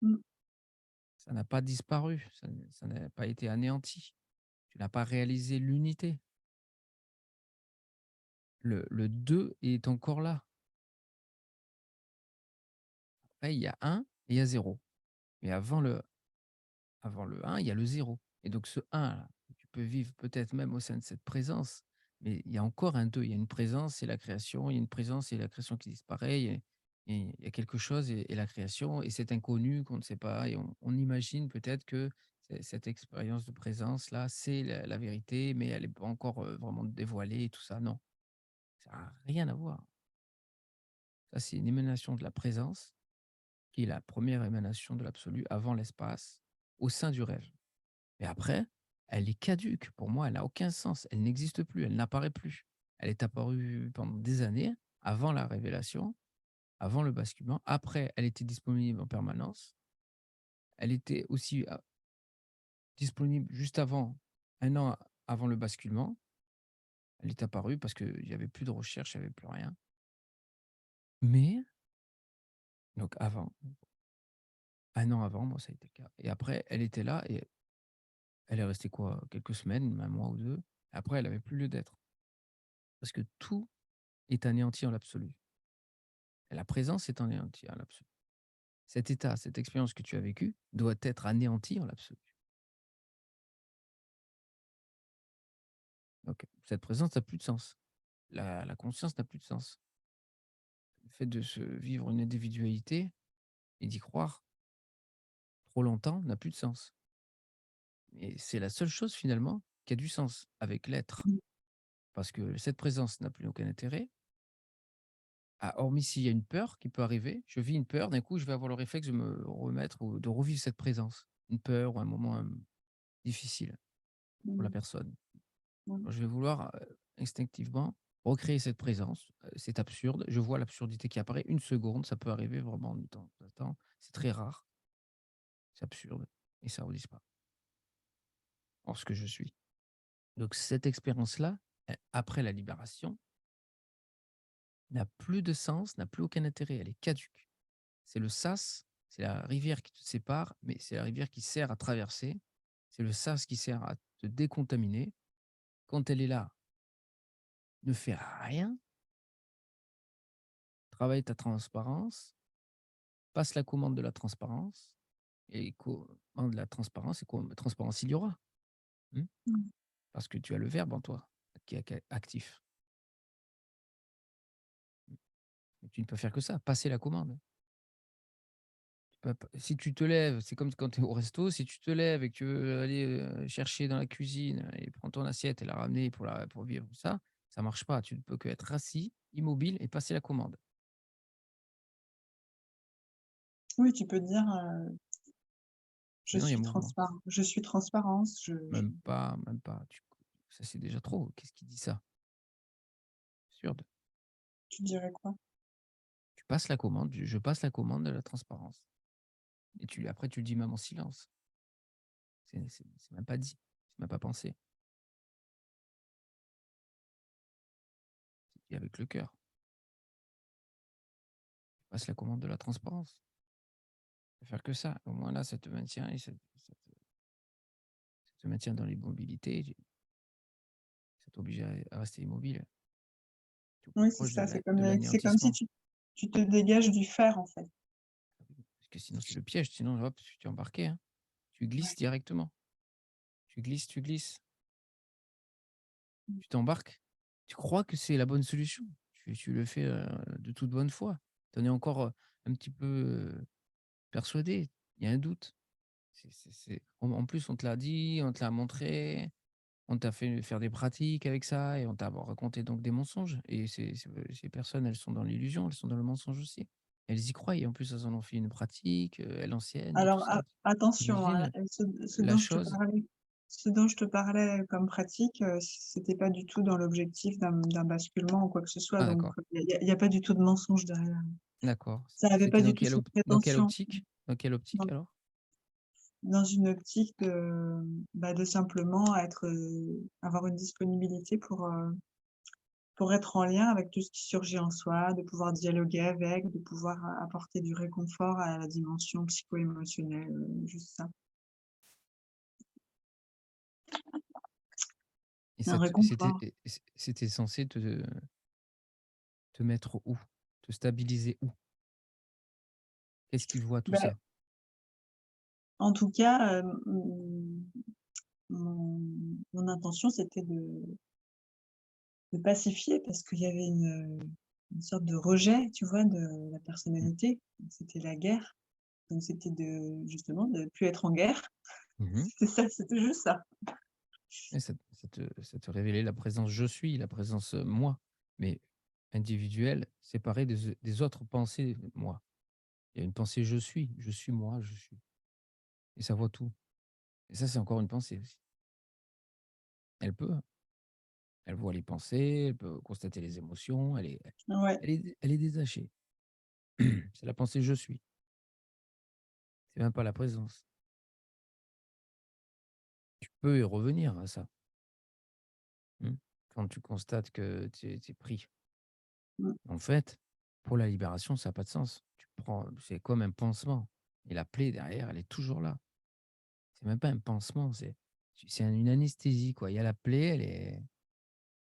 Mmh. Ça n'a pas disparu, ça n'a pas été anéanti. Tu n'as pas réalisé l'unité. Le 2 est encore là. Après, il y a un et il y a zéro. Mais avant le un, il y a le zéro. Et donc ce un là, tu peux vivre peut-être même au sein de cette présence, mais il y a encore un 2. Il y a une présence et la création, il y a une présence et la création qui disparaît, il y a quelque chose et la création et cet inconnu qu'on ne sait pas et on imagine peut-être que Cette expérience de présence-là, c'est la vérité, mais elle est pas encore, vraiment dévoilée et tout ça. Non, ça a rien à voir. Ça, c'est une émanation de la présence qui est la première émanation de l'absolu avant l'espace, au sein du rêve. Et après, elle est caduque. Pour moi, elle n'a aucun sens. Elle n'existe plus, elle n'apparaît plus. Elle est apparue pendant des années, avant la révélation, avant le basculement. Après, elle était disponible en permanence. Elle était aussi disponible juste avant, un an avant le basculement. Elle est apparue parce qu'il y avait plus de recherche, il y avait plus rien. Mais, donc avant, un an avant, moi, ça a été le cas. Et après, elle était là et elle est restée quoi? Quelques semaines, un mois ou 2. Après, elle avait plus lieu d'être. Parce que tout est anéanti en l'absolu. Et la présence est anéantie en l'absolu. Cet état, cette expérience que tu as vécue doit être anéantie en l'absolu. Donc, cette présence n'a plus de sens. La conscience n'a plus de sens. Le fait de se vivre une individualité et d'y croire trop longtemps n'a plus de sens. Et c'est la seule chose finalement qui a du sens avec l'être. Mmh. Parce que cette présence n'a plus aucun intérêt. Hormis s'il y a une peur qui peut arriver, je vis une peur, d'un coup, je vais avoir le réflexe de me remettre ou de revivre cette présence. Une peur ou un moment difficile pour la Mmh. personne. Mmh. Je vais vouloir instinctivement recréer cette présence. C'est absurde. Je vois l'absurdité qui apparaît une seconde. Ça peut arriver vraiment de temps en temps. C'est très rare. C'est absurde. Et ça ne pas. Or, ce que je suis. Donc, cette expérience-là, après la libération, n'a plus de sens, n'a plus aucun intérêt. Elle est caduque. C'est le sas, c'est la rivière qui te sépare, mais c'est la rivière qui sert à traverser. C'est le sas qui sert à te décontaminer. Quand elle est là, ne fais rien. Travaille ta transparence, passe la commande de la transparence, et commande la transparence, et transparence il y aura. Hmm. Mmh. Parce que tu as le verbe en toi qui est actif. Mais tu ne peux faire que ça, passer la commande. Si tu te lèves, c'est comme quand tu es au resto, si tu te lèves et que tu veux aller chercher dans la cuisine et prendre ton assiette et la ramener pour vivre ça marche pas. Tu ne peux qu'être assis, immobile et passer la commande. Oui, tu peux dire, Sinon, il y a mouvement. je suis transparence, je Même pas, même pas. Ça, c'est déjà trop. Qu'est-ce qui dit ça? Absurde. tu dirais quoi? Tu passes la commande, je passe la commande de la transparence. Et après, tu le dis même en silence. C'est même pas dit. C'est même pas pensé. C'est dit avec le cœur. Tu passes la commande de la transparence. Tu peux faire que ça. Au moins là, ça te maintient et ça te maintient dans l'immobilité. Ça t'oblige à rester immobile. Tu es au plus Oui, c'est proche ça, c'est comme si l'anéantissement. tu te dégages du fer, en fait. Parce que sinon, c'est le piège. Sinon, hop, tu es embarqué. Hein. Tu glisses Ouais. directement. Tu glisses, tu glisses. Mmh. Tu t'embarques. Tu crois que c'est la bonne solution. Tu le fais de toute bonne foi. Tu en es encore un petit peu persuadé. Il y a un doute. En plus, on te l'a dit, on te l'a montré, on t'a fait faire des pratiques avec ça et on t'a raconté donc des mensonges. Et ces personnes, elles sont dans l'illusion, elles sont dans le mensonge aussi. Elles y croient et en plus, elles en ont fait une pratique, elles enseignent et tout Alors ça. attention, hein, Imagine ce la dont je te chose. parlais ce dont je te parlais comme pratique, c'était pas du tout dans l'objectif d'un basculement ou quoi que ce soit, Ah donc d'accord, il y a pas du tout de mensonge derrière. d'accord. Ça avait pas C'était du tout cette dans quelle prétention. optique? Dans quelle optique Dans alors? dans une optique de simplement avoir une disponibilité pour être en lien avec tout ce qui surgit en soi, de pouvoir dialoguer avec, de pouvoir apporter du réconfort à la dimension psycho-émotionnelle, juste ça. Et Un réconfort. c'était censé te mettre où? Te stabiliser où? Qu'est-ce qui voit tout Bah, ça? en tout cas, mon mon intention, c'était de pacifier parce qu'il y avait une sorte de rejet, tu vois, de la Mmh. personnalité. C'était la guerre, donc c'était justement de plus être en guerre Mmh. C'est ça, c'était juste ça. Et ça te révélait la présence «je suis», la présence, moi, mais individuelle, séparée des autres pensées moi. Il y a une pensée je suis moi, je suis et ça voit tout et ça, c'est encore une pensée aussi. Elle peut, hein, elle voit les pensées, elle peut constater les émotions, Ouais, elle est détachée. C'est la pensée «je suis», c'est même pas la présence. Tu peux y revenir à ça, mmh, quand tu constates que tu es pris. mmh. En fait, pour la libération, ça a pas de sens. Tu prends c'est comme un pansement et la plaie derrière, elle est toujours là. C'est même pas un pansement, c'est une anesthésie, quoi. Il y a la plaie,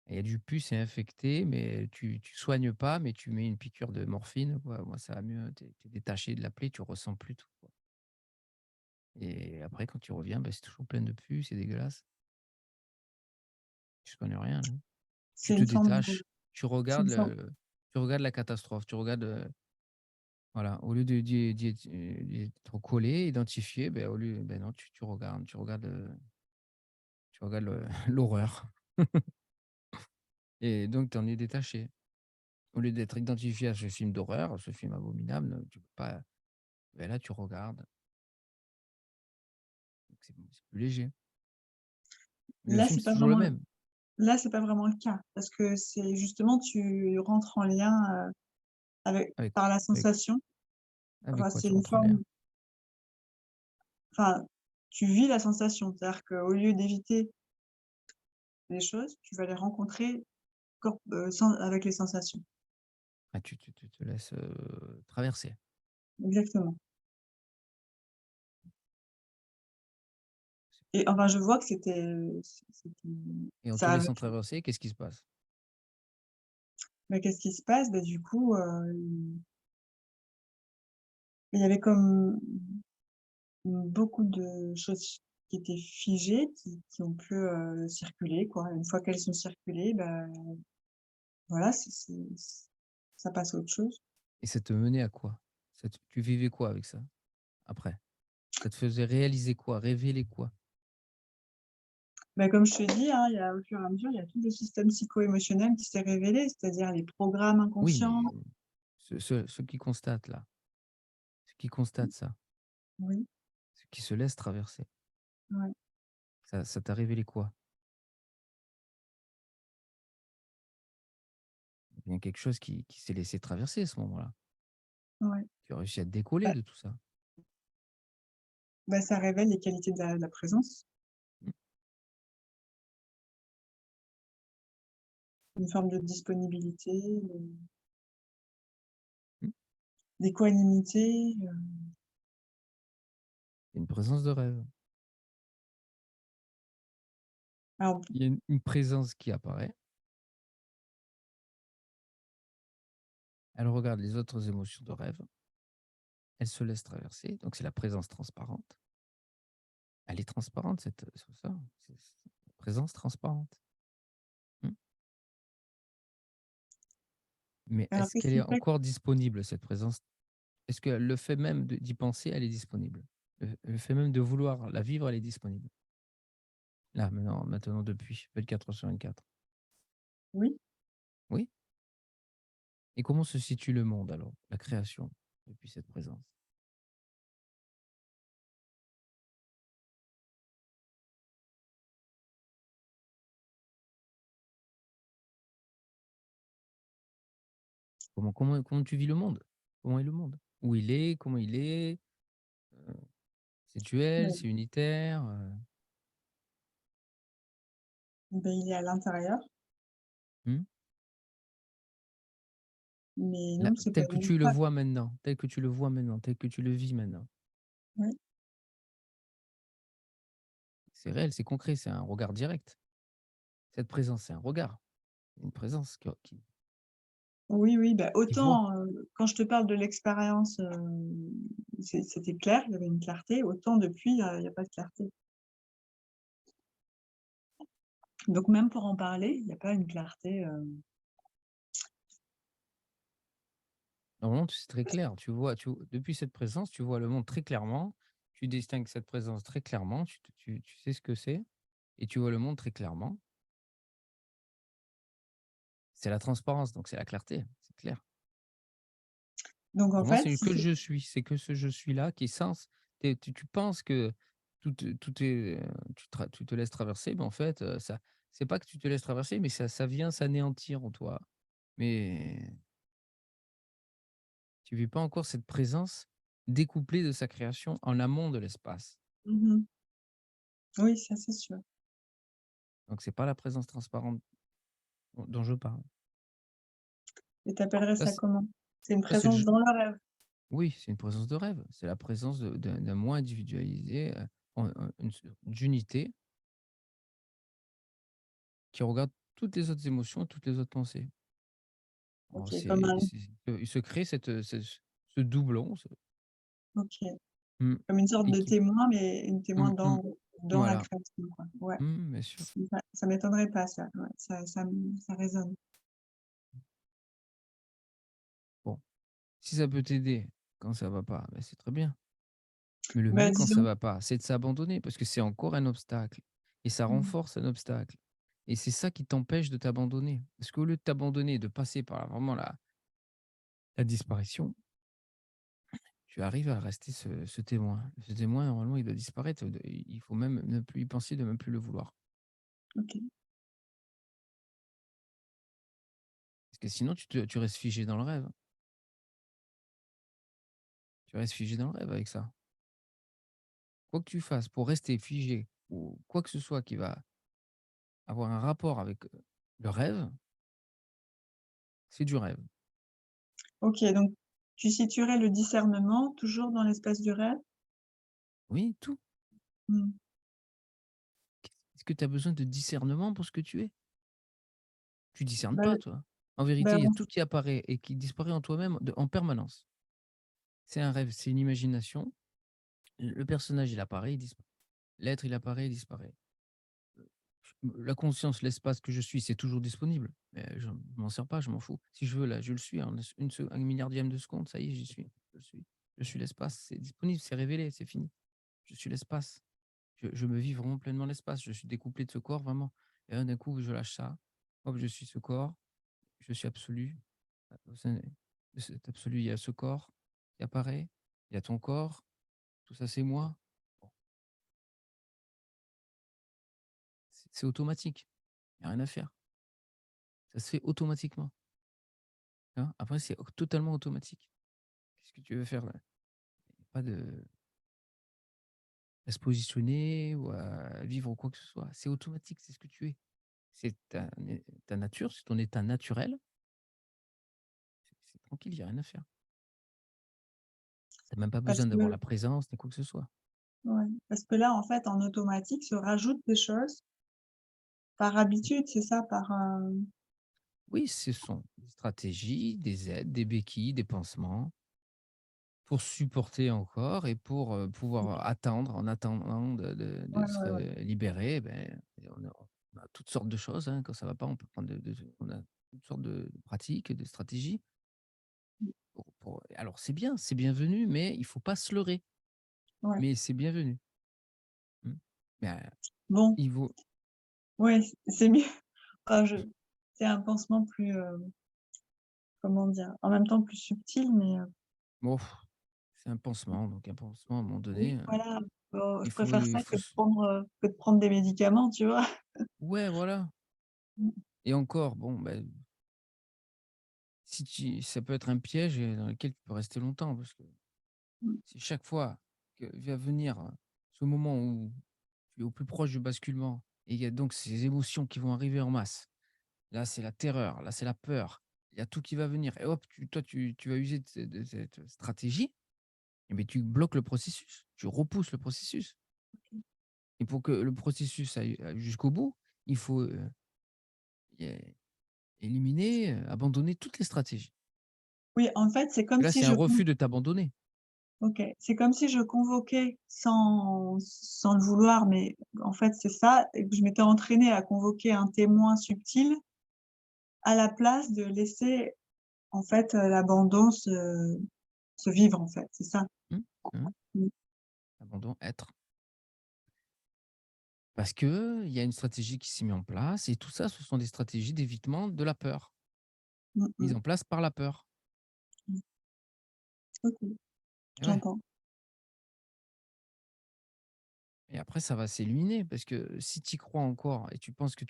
il y a du pus, c'est infecté, mais tu soignes pas, mais tu mets une piqûre de morphine, quoi. Moi, ça va mieux. Tu es détaché de la plaie, tu ressens plus tout, quoi et après quand tu reviens, bah, c'est toujours plein de pus, c'est dégueulasse. Tu soignes rien, là. Tu C'est te une forme de détaches, c'est une forme tu regardes la catastrophe, tu regardes, voilà, au lieu de d'y être collé, identifié, ben, au lieu ben, non, tu regardes le l'horreur et donc tu en es détaché. Au lieu d'être identifié à ce film d'horreur, ce film abominable, tu peux pas ben, là, tu regardes, donc c'est plus léger. Le là, film, c'est c'est pas toujours le vraiment même. là, c'est pas vraiment le cas parce que c'est justement tu rentres en lien, avec Avec par la avec sensation. avec Enfin, quoi c'est tu une rentres en l'air? forme enfin, tu vis la sensation. C'est-à-dire qu'au lieu d'éviter les choses, tu vas les rencontrer sans avec les sensations. Ah, tu te laisses, traverser Exactement et enfin, je vois que c'était et en te ça avait laissant traverser, qu'est-ce qui se passe? bah, qu'est-ce qui se passe? Bah, du coup, il y avait comme beaucoup de choses qui étaient figées, qui ont plus, circuler, quoi. Une fois qu'elles sont circulées, bah, voilà, ça passe à autre chose. Et ça te menait à quoi? Tu vivais quoi avec ça, après? Ça te faisait réaliser quoi? Révéler quoi? Bah, comme je te dis, hein, il y a au fur et à mesure, il y a tout le système psycho-émotionnel qui s'est révélé, c'est-à-dire les programmes Oui, inconscients. mais ceux qui constatent là, ceux qui constatent ça, Oui, ceux qui se laissent traverser, ouais, ça t'a révélé quoi? Il y a quelque chose qui s'est laissé traverser à ce moment-là. ouais. Tu as réussi à te décoller Bah de tout ça. bah, ça révèle les qualités de la présence, Mmh, une forme de disponibilité, mmh. d'équanimité, Une présence de rêve. alors Il y a une présence qui apparaît, elle regarde les autres émotions de rêve, elle se laisse traverser, donc c'est la présence transparente. Elle est transparente c'est ça, c'est une présence transparente. Mmh. Mais alors est-ce qu'est-ce qu'elle est qui fait encore disponible cette présence? Est-ce que le fait même d'y penser, elle est disponible? Le fait même de vouloir la vivre, elle est disponible? Là, maintenant depuis 24/24. oui? Oui? Et comment se situe le monde alors, la création, depuis cette présence? Comment tu vis le monde? Comment est le monde? Où il est? Comment il est? Heu, c'est duel? Bah, C'est unitaire? bah, il est à l'intérieur, Mmh? mais Là, non, c'est pas tel que une tu le phrase. vois maintenant, tel que tu le vois maintenant, tel que tu le vis maintenant. Oui, C'est réel, c'est concret, c'est un regard direct. Cette présence, c'est un regard, une présence oui, oui, bah, qui voit. autant, quand je te parle de l'expérience, c'était clair, il y avait une clarté, autant depuis, il y a pas de clarté. Donc même pour en parler, il y a pas une clarté, Normalement, c'est très clair. Tu vois depuis cette présence, tu vois le monde très clairement tu distingues cette présence très clairement, tu sais ce que c'est et tu vois le monde très clairement. C'est la transparence, donc c'est la clarté, c'est clair. Donc en Pour moi, fait, c'est si que le c'est je suis, c'est que ce je suis-là qui est sens tu penses que tout est, tu te laisses traverser, mais en fait, ça c'est pas que tu te laisses traverser, mais ça vient s'anéantir en toi. Mais tu vis pas encore cette présence découplée de sa création en amont de l'espace. mmh Oui, ça c'est sûr. Donc c'est pas la présence transparente dont je parle. Et tu appellerais Ça ça c'est comment? C'est une ça c'est le présence je dans le rêve? oui, c'est une présence de rêve. C'est la présence d'un moi individualisé, en une d'unité qui regarde toutes les autres émotions, toutes les autres pensées. Alors OK, comme un il se crée ce doublon, OK, mmh, comme une sorte et de qui témoin, mais une témoin mmh, dans la voilà, création, quoi. Ouais, bien sûr. ça m'étonnerait pas ça, ouais, ça résonne. Bon, si ça peut t'aider quand ça va pas, bah, c'est très bien. Mais le Bah, mieux quand ça disons va pas, c'est de s'abandonner parce que c'est encore un obstacle et ça mmh, renforce un obstacle et c'est ça qui t'empêche de t'abandonner. Parce qu'au lieu de t'abandonner et de passer par vraiment la disparition, tu arrives à rester ce témoin. Ce témoin, normalement, il doit disparaître, il faut même ne plus y penser, de même plus le vouloir. OK. Parce que sinon tu restes figé dans le rêve. Tu restes figé dans le rêve avec ça. Quoi que tu fasses pour rester figé ou quoi que ce soit qui va avoir un rapport avec, le rêve, c'est du rêve. OK, donc tu situerais le discernement toujours dans l'espace du rêve? Oui, tout. Mmh. Est-ce que tu as besoin de discernement pour ce que tu es? Tu discernes Bah pas, toi. En vérité, bah, il y a en tout qui apparaît et qui disparaît en toi-même en permanence. C'est un rêve, c'est une imagination. Le personnage, il apparaît, il disparaît. L'être, il apparaît, il disparaît. La conscience, l'espace que je suis, c'est toujours disponible. Mais je m'en sers pas, je m'en fous. Si je veux, là, je le suis en un milliardième de seconde, ça y est, j'y suis. Je le suis. Je suis l'espace, c'est disponible, c'est révélé, c'est fini. Je suis l'espace. Je me vis vraiment pleinement l'espace. Je suis découplé de ce corps, vraiment. Et là, d'un coup, je lâche ça. Hop, je suis ce corps. Je suis absolu. Au sein de cet absolu, il y a ce corps qui apparaît. Il y a ton corps. Tout ça, c'est moi. Bon, c'est automatique. Il n'y a rien à faire. Ça se fait automatiquement. Hein. Après, c'est totalement automatique. Qu'est-ce que tu veux faire là? Il y a pas de à se positionner ou à vivre quoi que ce soit. C'est automatique, c'est ce que tu es. C'est ta nature, c'est ton état naturel. C'est tranquille, il y a rien à faire. Tu as même pas parce besoin d'avoir que la présence ni quoi que ce soit. ouais, parce que là, en fait, en automatique se rajoutent des choses par habitude, c'est ça? Oui, ce sont des stratégies, des aides, des béquilles, des pansements pour supporter encore et pour, pouvoir attendre en attendant Ouais, d'être, ouais, ouais. libéré, et on a toutes sortes de choses, hein. Quand ça va pas, on peut prendre on a toutes sortes de pratiques, de stratégies alors c'est bien, c'est bienvenu, mais il faut pas se leurrer. Ouais. Mais c'est bienvenu. Mmh. Mais, Bon, il vaut ouais, c'est mieux. Enfin, c'est un pansement plus, comment dire? En même temps plus subtil, mais, bon, c'est un pansement, donc un pansement à un moment donné, oui, voilà. Bon, je préfère il ça faut se que de prendre des médicaments, tu vois? ouais, voilà. Mmh, Et encore, bon, si tu ça peut être un piège, dans lequel tu peux rester longtemps parce que mmh, si chaque fois que va venir, ce moment où tu es au plus proche du basculement et il y a donc ces émotions qui vont arriver en masse. Là, c'est la terreur, là, c'est la peur. Il y a tout qui va venir et hop, tu vas user de cette stratégie. Eh beh, tu bloques le processus, tu repousses le processus et pour que le processus aille jusqu'au bout, il faut, é éliminer, abandonner toutes les stratégies. oui, en fait, c'est comme Là, si c'est un refus de t'abandonner. OK, c'est comme si je convoquais sans le vouloir, mais en fait, c'est ça et que je m'étais entraînée à convoquer un témoin subtil à la place de laisser, en fait, l'abandon se vivre, en fait, c'est ça? Mmh, mmh. Mmh. Abandon, être. Parce que il y a une stratégie qui s'est mise en place et tout ça, ce sont des stratégies d'évitement de la peur, Mmh mises mh. en place par la peur. Mmh. OK, Et ouais. j'entends. Et après ça va s'éliminer parce que si tu y crois encore et tu penses que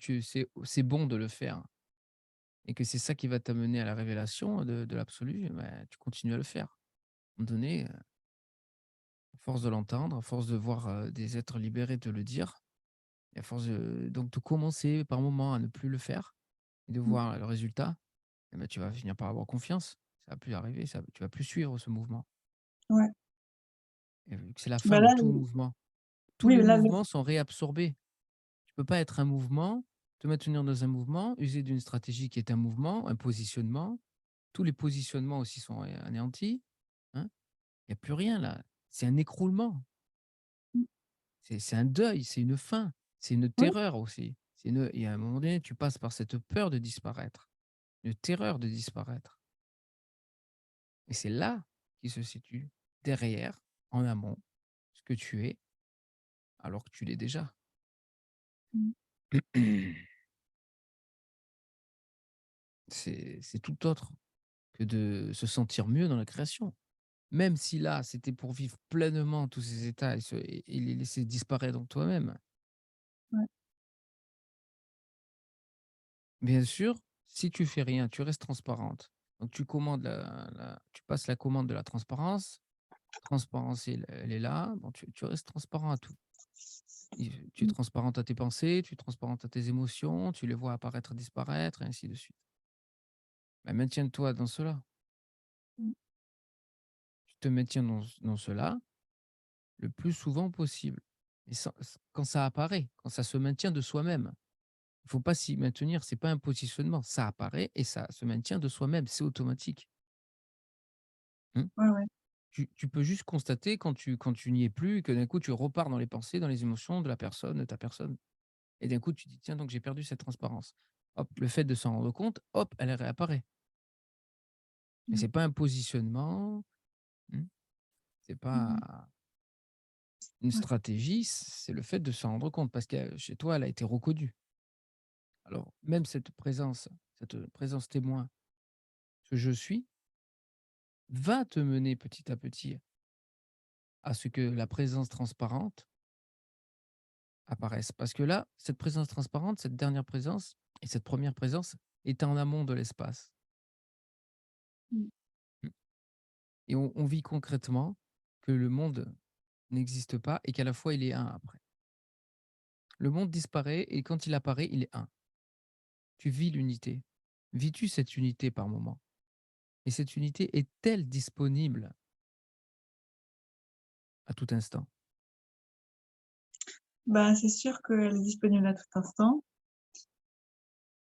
c'est bon de le faire et que c'est ça qui va t'amener à la révélation de l'absolu, bah, tu continues à le faire. À un moment donné, à force de l'entendre, à force de voir, des êtres libérés te le dire et à force de commencer par moment à ne plus le faire et de Mmh. voir le résultat, et bah, tu vas finir par avoir confiance. Ça va plus arriver, tu vas plus suivre ce mouvement Ouais. et vu que c'est la fin Bah, de là, tout mouvement. Tous oui, les là, le mouvements sont réabsorbés. Tu peux pas être un mouvement, te maintenir dans un mouvement, user d'une stratégie qui est un mouvement, un positionnement. Tous les positionnements aussi sont anéantis, hein. Il y a plus rien là. C'est un écroulement, mmh, c'est un deuil, c'est une fin, c'est une oui, terreur aussi. C'est une et à un moment donné, tu passes par cette peur de disparaître, une terreur de disparaître et c'est là qui se situe derrière, en amont, ce que tu es alors que tu l'es déjà. mmh, C'est tout autre que de se sentir mieux dans la création. Même si là, c'était pour vivre pleinement tous ces états et les laisser disparaître en toi-même. ouais, Bien sûr, si tu fais rien, tu restes transparente. Donc tu commandes tu passes la commande de la transparence. Transparence, elle est là. Bon, tu restes transparent à tout. Tu es mmh, transparente à tes pensées, tu es transparente à tes émotions, tu les vois apparaître, disparaître, et ainsi de suite. Mais maintiens-toi dans cela. mmh, Tu te maintiens dans cela le plus souvent possible. Et quand ça apparaît, quand ça se maintient de soi-même. Il faut pas s'y maintenir, c'est pas un positionnement. Ça apparaît et ça se maintient de soi-même, c'est automatique. Mmh. ouais, ouais, Tu peux juste constater quand tu n'y es plus et que d'un coup tu repars dans les pensées, dans les émotions de la personne, de ta personne et d'un coup tu dis: «Tiens donc j'ai perdu cette transparence». Hop, le fait de s'en rendre compte, hop, elle réapparaît. Mais mmh, c'est pas un positionnement, mmh, c'est mmh, pas une ouais, stratégie, c'est le fait de s'en rendre compte parce que chez toi, elle a été reconnue. Alors même cette présence témoin, ce «je suis», va te mener petit à petit à ce que la présence transparente apparaisse. Parce que là, cette présence transparente, cette dernière présence et cette première présence est en amont de l'espace. mmh, Mmh. Et on vit concrètement que le monde n'existe pas et qu'à la fois il est un après. Le monde disparaît et quand il apparaît, il est un. Tu vis l'unité. Vis-tu cette unité par moment? Et cette unité est-elle disponible à tout instant? bah, c'est sûr qu'elle est disponible à tout instant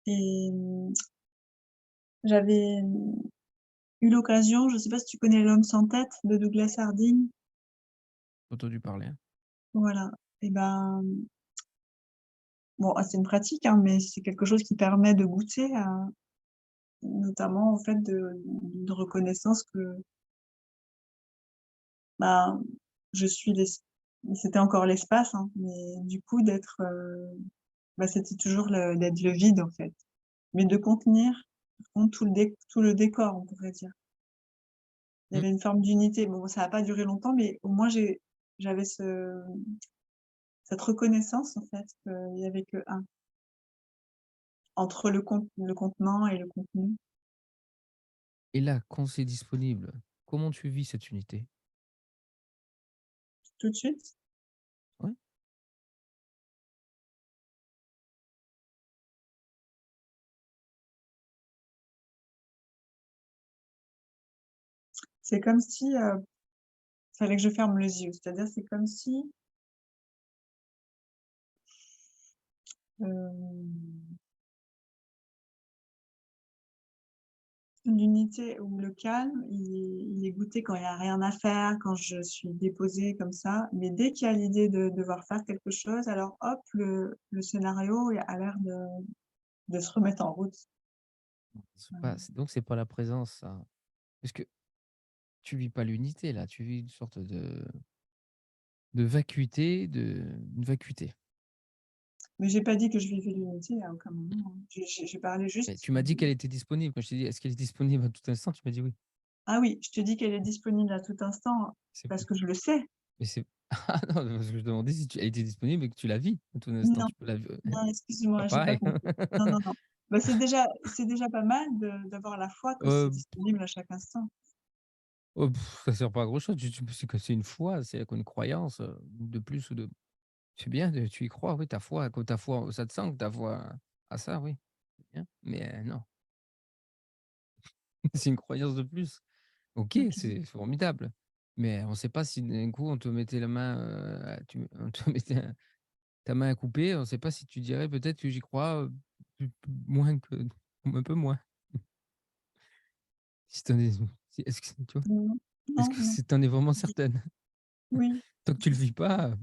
et j'avais, eu l'occasion, je sais pas si tu connais «L'homme sans tête» de Douglas Harding? Entendu parler, hein? Voilà et ben, bon, c'est une pratique, hein, mais c'est quelque chose qui permet de goûter à notamment au fait d'une reconnaissance que, bah, je suis c'était encore l'espace, hein, mais du coup d'être, bah, c'était toujours d'être le vide, en fait, mais de contenir, par contre, tout le décor, on pourrait dire. Il y Mmh. avait une forme d'unité. Bon, ça a pas duré longtemps, mais au moins j'avais cette reconnaissance, en fait, qu'il y avait que un entre le contenant et le contenu. Et là, quand c'est disponible, comment tu vis cette unité? Tout de suite, Ouais? c'est comme si, fallait que je ferme les yeux. C'est-à-dire, c'est comme si, hem, l'unité ou le calme, il est goûté quand il y a rien à faire, quand je suis déposée comme ça, mais dès qu'il y a l'idée de devoir faire quelque chose, alors hop, le scénario a l'air de se remettre en route. C'est pas la présence, ça. Parce que tu vis pas l'unité là, tu vis une sorte de de vacuité, une vacuité. Mais j'ai pas dit que je vivais l'unité à aucun moment, hein. J'ai parlé Mais juste tu m'as dit qu'elle était disponible. Quand je t'ai dit: «Est-ce qu'elle est disponible à tout instant?» Tu m'as dit: «Oui». ah oui, je te dis qu'elle est disponible à tout instant C'est parce que je le sais. mais c'est ah non, parce que je demandais si elle était disponible et que tu la vis à tout instant. Non, Tu peux la non, pas excuse-moi, j'ai pas pareil. compris. Non, non, non. Bah, c'est déjà pas mal de d'avoir la foi que c'est Heu, disponible à chaque instant. oh, ça sert pas à grand chose. C'est que c'est une foi, c'est comme une croyance, de plus ou de c'est bien de tu y crois, oui, ta foi, que ta foi ça te sain, que ta foi à ça, oui, c'est bien. Mais non, c'est une croyance de plus. OK, OK. c'est formidable. Mais on ne sait pas si d'un coup on te mettait la main, on te mettait ta main à couper, on ne sait pas si tu dirais peut-être que j'y crois, moins que un peu moins. Si tu en es si est-ce que tu vois? Non, Est-ce non, que non. tu en es vraiment certaine? Oui, Tant que tu le vis pas,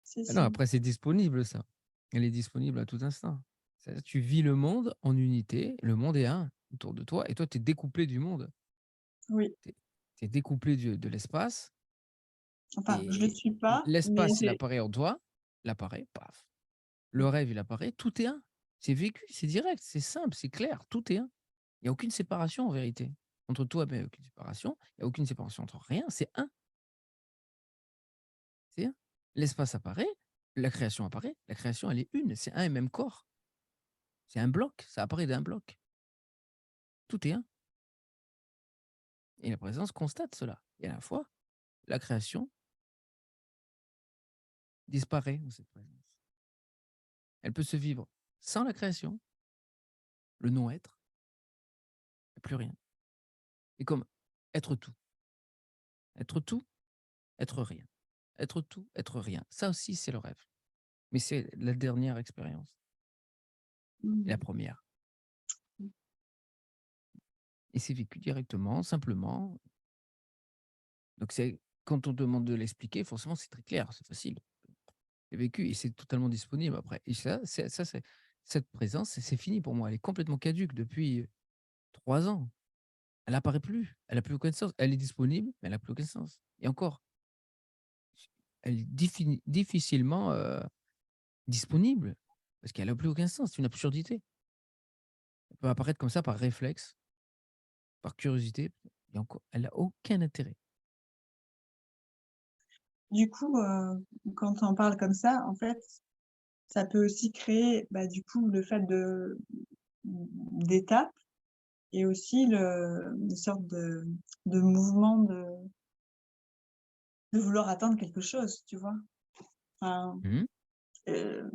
si, ah non, si. après c'est disponible ça. Elle est disponible à tout instant. C'est-à-dire tu vis le monde en unité, le monde est un autour de toi et toi tu es découplé du monde. Oui. Tu es découplé de l'espace Enfin, je le et suis pas, mais l'espace il j'ai apparaît en toi, il apparaît, paf. Le rêve il apparaît, tout est un. C'est vécu, c'est direct, c'est simple, c'est clair, tout est un. Il y a aucune séparation en vérité. Entre toi, ben, aucune séparation, il y a aucune séparation entre rien, c'est un, c'est un. L'espace apparaît, la création apparaît, la création elle est une, c'est un et même corps. C'est un bloc, ça apparaît d'un bloc. Tout est un. Et la présence constate cela. Et à la fois, la création disparaît de cette présence. Elle peut se vivre sans la création, le non-être, plus rien. Et comme être tout. Être tout, être rien. Être tout, être rien. Ça aussi, c'est le rêve. Mais c'est la dernière expérience et la mmh, première. Et c'est vécu directement, simplement. Donc c'est quand on demande de l'expliquer, forcément, c'est très clair, c'est facile. C'est vécu et c'est totalement disponible après. Et c'est cette présence, c'est fini pour moi. Elle est complètement caduque depuis 3 ans. Elle apparaît plus, elle a plus aucun sens. Elle est disponible, mais elle a plus aucun sens. Et encore, elle est difficilement, disponible parce qu'elle a plus aucun sens, c'est une absurdité. Elle peut apparaître comme ça par réflexe, par curiosité et encore, elle a aucun intérêt. du coup, quand on parle comme ça, en fait, ça peut aussi créer, bah, du coup, le fait de d'étapes et aussi une sorte de mouvement de vouloir atteindre quelque chose, tu vois? Enfin, Mmh. heu,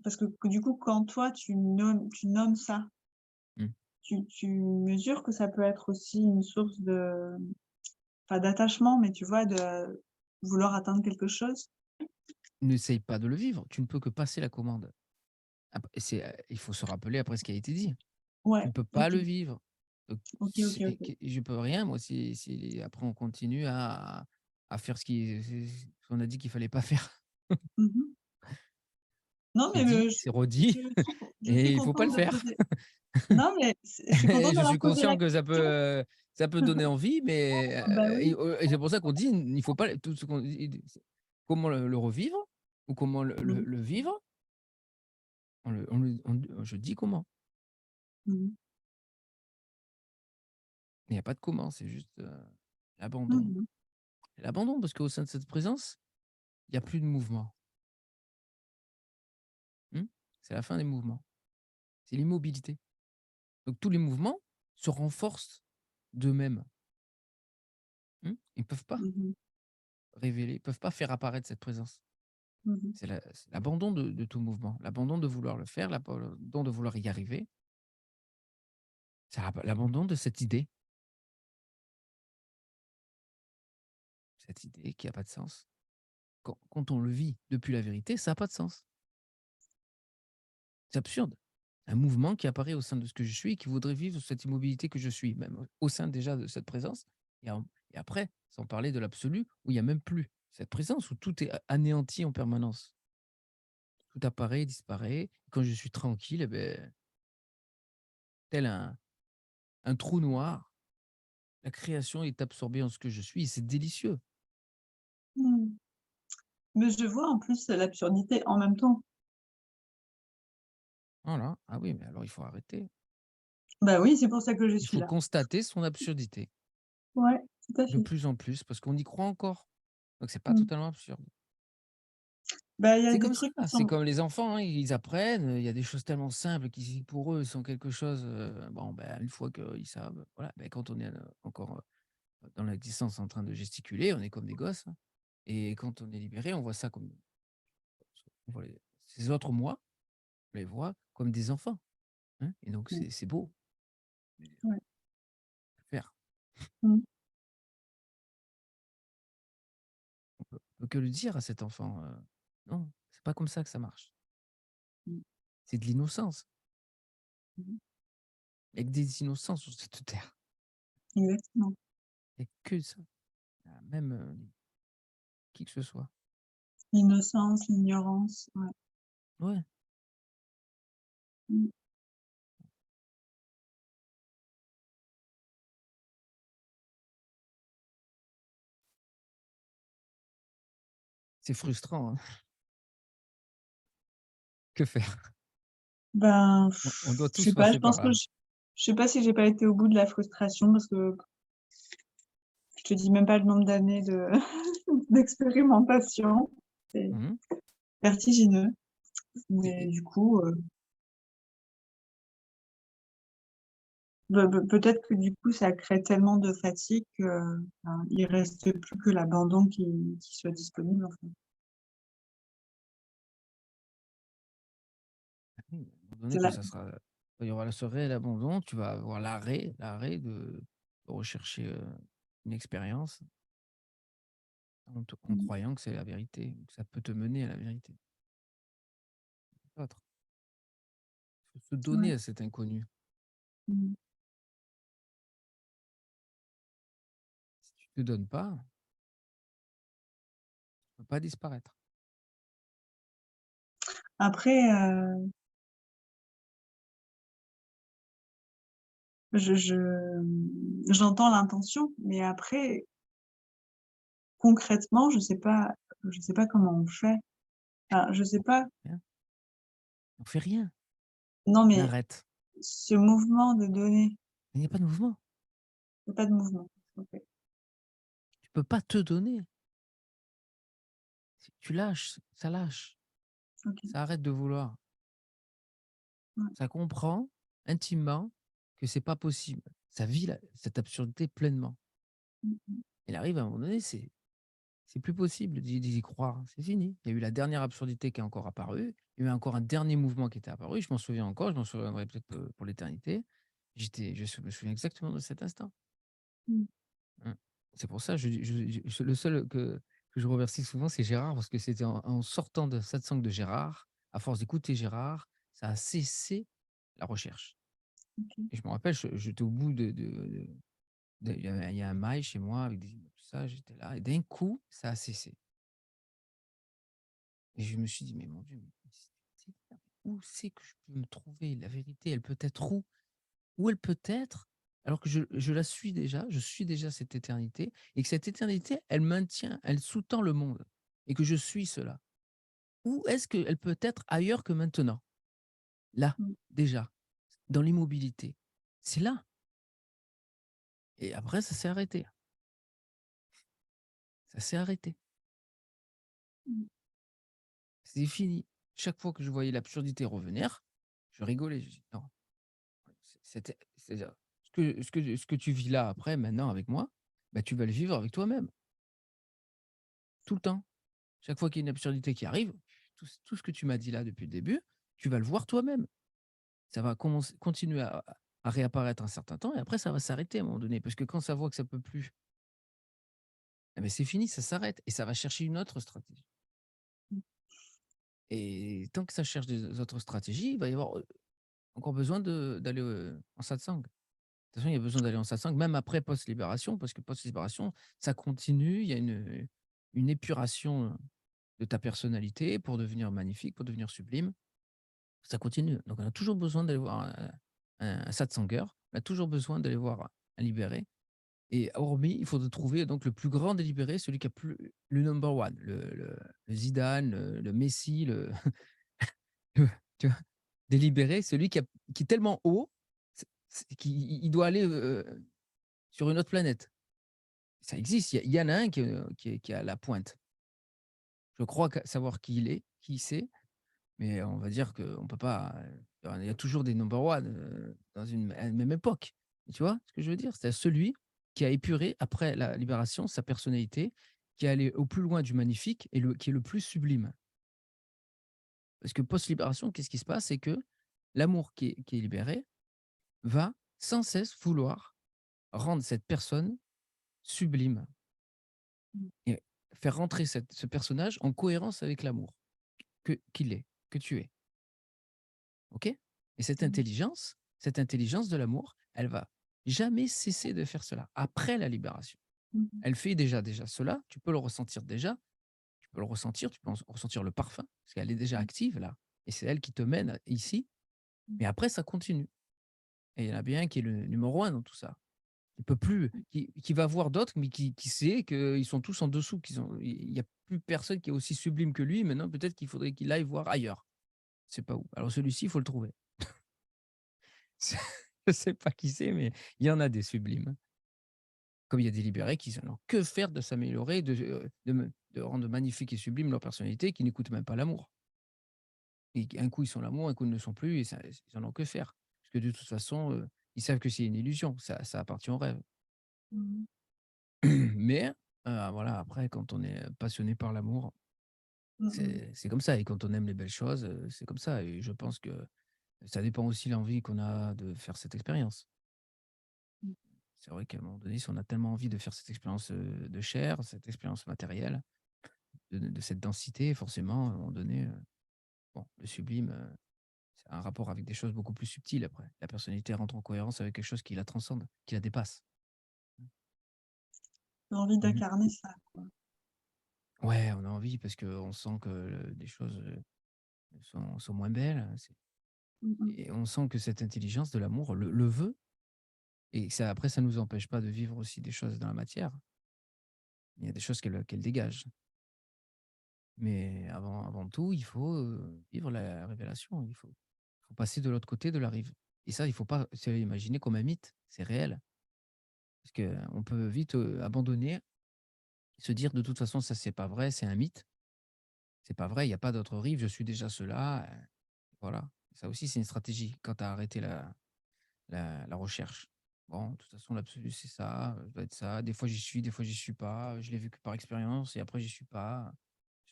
parce que du coup, quand toi tu nommes ça, Mmh. tu mesures que ça peut être aussi une source de pas d'attachement, mais tu vois, de vouloir atteindre quelque chose? N'essaye pas de le vivre, tu ne peux que passer la commande. Il faut se rappeler après ce qui a été dit. Tu Ouais, ne peux pas OK. le vivre. Donc OK, OK, c'est OK. je peux rien moi si après on continue à faire ce qu'on a dit qu'il fallait pas faire. Mmh mh. Non, C'est mais dit, c'est redit je suis et il faut pas contente le de faire. poser non, mais je suis Et contente je d'avoir suis posé la conscient que question. ça peut donner envie, mais Bah oui. et c'est pour ça qu'on dit: «Il faut pas tout ce qu'on dit c'est comment le revivre ou comment Mmh mh. le vivre?» je dis comment. Mmh mh. Il y a pas de comment, c'est juste, l'abandon. Mmh mh. L'abandon parce qu'au sein de cette présence, il y a plus de mouvement. Mmh? C'est la fin des mouvements. C'est l'immobilité. Donc tous les mouvements se renforcent d'eux-mêmes. Mmh? Ils peuvent pas Mmh mh. révéler, ils peuvent pas faire apparaître cette présence. Mmh mh. C'est l'abandon de tout mouvement, l'abandon de vouloir le faire, l'abandon de vouloir y arriver, c'est l'abandon de cette idée qui a pas de sens. Quand on le vit depuis la vérité, ça a pas de sens. C'est absurde. Un mouvement qui apparaît au sein de ce que je suis et qui voudrait vivre cette immobilité que je suis, même au sein déjà de cette présence et après, sans parler de l'absolu où il y a même plus cette présence, où tout est anéanti en permanence. Tout apparaît, disparaît. Quand je suis tranquille et beh, tel un trou noir, la création est absorbée en ce que je suis et c'est délicieux. Mmh. Mais je vois en plus l'absurdité en même temps. Voilà. Ah oui, mais alors il faut arrêter. Bah oui, c'est pour ça que je Il suis faut là. constater son absurdité, Ouais, tout à de fait. plus en plus, parce qu'on y croit encore. Donc c'est pas Mmh. totalement absurde. Bah, il y a C'est des comme ça, trucs qui c'est sont comme les enfants, hein, ils apprennent, il y a des choses tellement simples qui pour eux sont quelque chose, bon, ben, une fois qu'ils savent, voilà, ben, quand on est, encore, dans l'existence en train de gesticuler, on est comme des gosses, hein, et quand on est libéré, on voit ça comme on voit ces autres moi, on les voit comme des enfants, hein, et donc mmh, c'est beau, mais ouais. faire. Mmh, On peut que le dire à cet enfant, non, c'est pas comme ça que ça marche. mmh, C'est de l'innocence. mmh. Il y a que des innocents sur cette terre. Exactement. Il y a que ça. Même, qui que ce soit. L'innocence, l'ignorance, ouais. Ouais, Mmh, c'est frustrant, hein. Que faire? ben, On doit je tous sais pas, je passer pense par que là. je sais pas si j'ai pas été au bout de la frustration parce que je te dis même pas le nombre d'années de d'expérimentation. C'est Mmh. vertigineux, Et mais du coup, peut-être que du coup, ça crée tellement de fatigue que, il reste plus que l'abandon qui soit disponible, en fait. oui, à un moment donné, C'est quand là ça sera quand il y aura ce réel abandon, tu vas avoir l'arrêt de rechercher, une expérience en mmh, croyant que c'est la vérité, que ça peut te mener à la vérité. Autre. Faut se donner ouais, à cet inconnu. mmh. Si tu te donnes pas, tu peux pas disparaître. Après, j'entends l'intention, mais après, concrètement, je sais pas comment on fait. Enfin, je sais pas. Rien. On fait rien. Non, On mais arrête. ce mouvement de donner, Mais il n'y a pas de mouvement. il y a pas de mouvement. OK, Tu peux pas te donner. Si tu lâches, ça lâche. OK, Ça arrête de vouloir. ouais. Ça comprend intimement que c'est pas possible. Ça vit cette absurdité pleinement. Mmh mh. Il arrive à un moment donné, c'est plus possible d'y croire. C'est fini. Il y a eu la dernière absurdité qui est encore apparue. Il y a eu encore un dernier mouvement qui était apparu. Je m'en souviens encore. Je m'en souviendrai peut-être pour l'éternité. Me souviens exactement de cet instant. Mmh. Mmh. C'est pour ça, le seul que je remercie souvent, c'est Gérard, parce que c'était en sortant de Satsang de Gérard, à force d'écouter Gérard, ça a cessé la recherche. OK. Et je me rappelle, j'étais au bout il y a un mail chez moi avec des immeubles, tout ça, j'étais là et d'un coup, ça a cessé et je me suis dit: «Mais mon Dieu, mais où c'est que je peux me trouver? La vérité, elle peut être où? Où elle peut être?» alors que je la suis déjà, je suis déjà cette éternité et que cette éternité, elle maintient, elle sous-tend le monde et que je suis cela. Où est-ce qu'elle peut être ailleurs que maintenant? Là, Mmh. déjà, dans l'immobilité. C'est là et après ça s'est arrêté. Ça s'est arrêté. Mmh. C'est fini. Chaque fois que je voyais l'absurdité revenir, je rigolais. Je dis: «Non, c'est-à-dire ce que tu vis là après, maintenant avec moi, bah, tu vas le vivre avec toi-même, tout le temps. Chaque fois qu'il y a une absurdité qui arrive, tout ce que tu m'as dit là depuis le début, tu vas le voir toi-même. Ça va continuer à réapparaître un certain temps et après ça va s'arrêter à un moment donné. Parce que quand ça voit que ça peut plus, eh beh, c'est fini, ça s'arrête et ça va chercher une autre stratégie. Mmh. Et tant que ça cherche des autres stratégies, il va y avoir, encore besoin d'aller, en satsang. De toute façon, il y a besoin d'aller en satsang, même après post-libération, parce que post-libération, ça continue. Il y a une épuration, de ta personnalité pour devenir magnifique, pour devenir sublime. Ça continue. Donc on a toujours besoin d'aller voir un satsanger. On a toujours besoin d'aller voir un libéré Et hormis, il faudrait trouver donc le plus grand délibéré, celui qui a plus le number one, le Zidane, le Messi, le tu vois? Délibéré, celui qui est tellement haut, c'est qu'il doit aller, sur une autre planète. Ça existe, il y en a un qui est à la pointe. Je crois savoir qui il est, qui c'est, mais on va dire qu'on peut pas, il y a toujours des number one, dans une même époque. Tu vois ce que je veux dire? C'est celui qui a épuré, après la libération, sa personnalité, qui est allé au plus loin du magnifique et qui est le plus sublime. Parce que post-libération, qu'est-ce qui se passe? C'est que l'amour qui est libéré va sans cesse vouloir rendre cette personne sublime Mmh. et faire rentrer ce personnage en cohérence avec l'amour qu'il est, que tu es. OK? Et Mmh. cette intelligence de l'amour, elle va jamais cesser de faire cela après la libération. Mmh mh. Elle fait déjà cela, tu peux le ressentir déjà, tu peux le ressentir, tu peux ressentir le parfum, parce qu'elle est déjà Mmh. active là, et c'est elle qui te mène ici, Mmh. mais après ça continue. Et il y en a bien un qui est le numéro un dans tout ça. Il peut plus, qui va voir d'autres, mais qui sait qu'ils sont tous en dessous, il y a plus personne qui est aussi sublime que lui. Maintenant, peut-être qu'il faudrait qu'il aille voir ailleurs. Je sais pas où. Alors celui-ci, il faut le trouver. Je sais pas qui c'est, mais il y en a des sublimes. Comme il y a des libérés qui n'ont que faire de s'améliorer, de rendre magnifique et sublime leur personnalité, qui n'écoutent même pas l'amour. Et un coup, ils sont l'amour, un coup, ils ne le sont plus, et ça, ils en ont que faire. Parce que de toute façon, ils savent que c'est une illusion, ça appartient au rêve. Mmh. Mais voilà, après, quand on est passionné par l'amour, Mmh mh. c'est comme ça. Et quand on aime les belles choses, c'est comme ça. Et je pense que ça dépend aussi de l'envie qu'on a de faire cette expérience. Mmh. C'est vrai qu'à un moment donné, si on a tellement envie de faire cette expérience, de chair, cette expérience matérielle, de cette densité, forcément, à un moment donné, bon, le sublime, c'est un rapport avec des choses beaucoup plus subtiles après. La personnalité rentre en cohérence avec quelque chose qui la transcende, qui la dépasse. Tu as envie Mmh. d'incarner ça, quoi. Ouais, on a envie parce qu'on sent que des choses, sont moins belles, Mmh mh. et on sent que cette intelligence de l'amour le veut, et ça après ça nous empêche pas de vivre aussi des choses dans la matière. Il y a des choses qu'elle dégage. Mais avant tout, il faut, vivre la révélation. Il faut passer de l'autre côté de la rive, et ça, il faut pas se l'imaginer comme un mythe, c'est réel. Parce qu'on peut vite, abandonner, se dire: «De toute façon, ça, c'est pas vrai, c'est un mythe. C'est pas vrai, il y a pas d'autre rive, je suis déjà cela», voilà. Ça aussi, c'est une stratégie quand tu as arrêté la recherche. Bon, de toute façon, l'absolu, c'est ça, ça doit être ça. Des fois, j'y suis, des fois, j'y suis pas. Je l'ai vécu par expérience et après, j'y suis pas.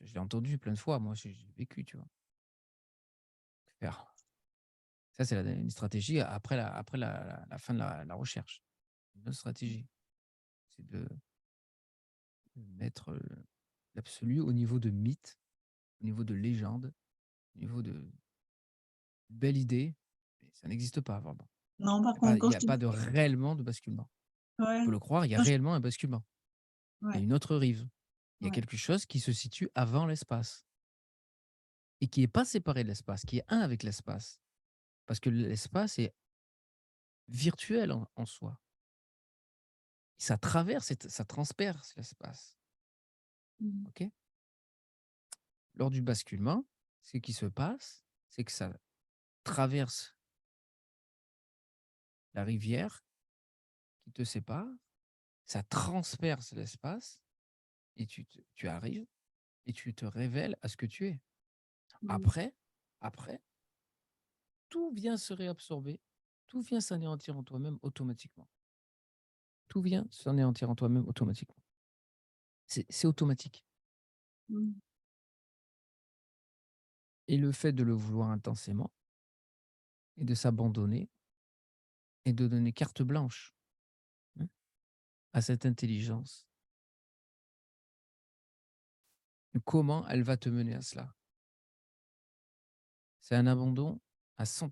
Je l'ai entendu plein de fois, moi, j'ai vécu, tu vois? Que faire? Ça, c'est une stratégie après la fin de la recherche. Une autre stratégie, c'est de mettre, l'absolu au niveau de mythe, au niveau de légende, au niveau de belle idée, mais ça n'existe pas vraiment. Non, par Il contre, quand y je a te pas dis de réellement de basculement. ouais, Faut le croire, il y a quand je réellement un basculement. Il y a ouais, une autre rive. Il y a ouais. quelque chose qui se situe avant l'espace et qui est pas séparé de l'espace, qui est un avec l'espace. Parce que l'espace est virtuel en soi. Ça traverse et ça transperce l'espace. Mmh. OK? Lors du basculement, ce qui se passe, c'est que ça traverse la rivière qui te sépare, ça transperce l'espace, et tu arrives et tu te révèles à ce que tu es. Mmh. Après, tout vient se réabsorber, tout vient s'anéantir en toi-même automatiquement. Tout vient s'anéantir en toi-même automatiquement. C'est automatique, Mmh. et le fait de le vouloir intensément et de s'abandonner et de donner carte blanche, hein, à cette intelligence, comment elle va te mener à cela? C'est un abandon à 100.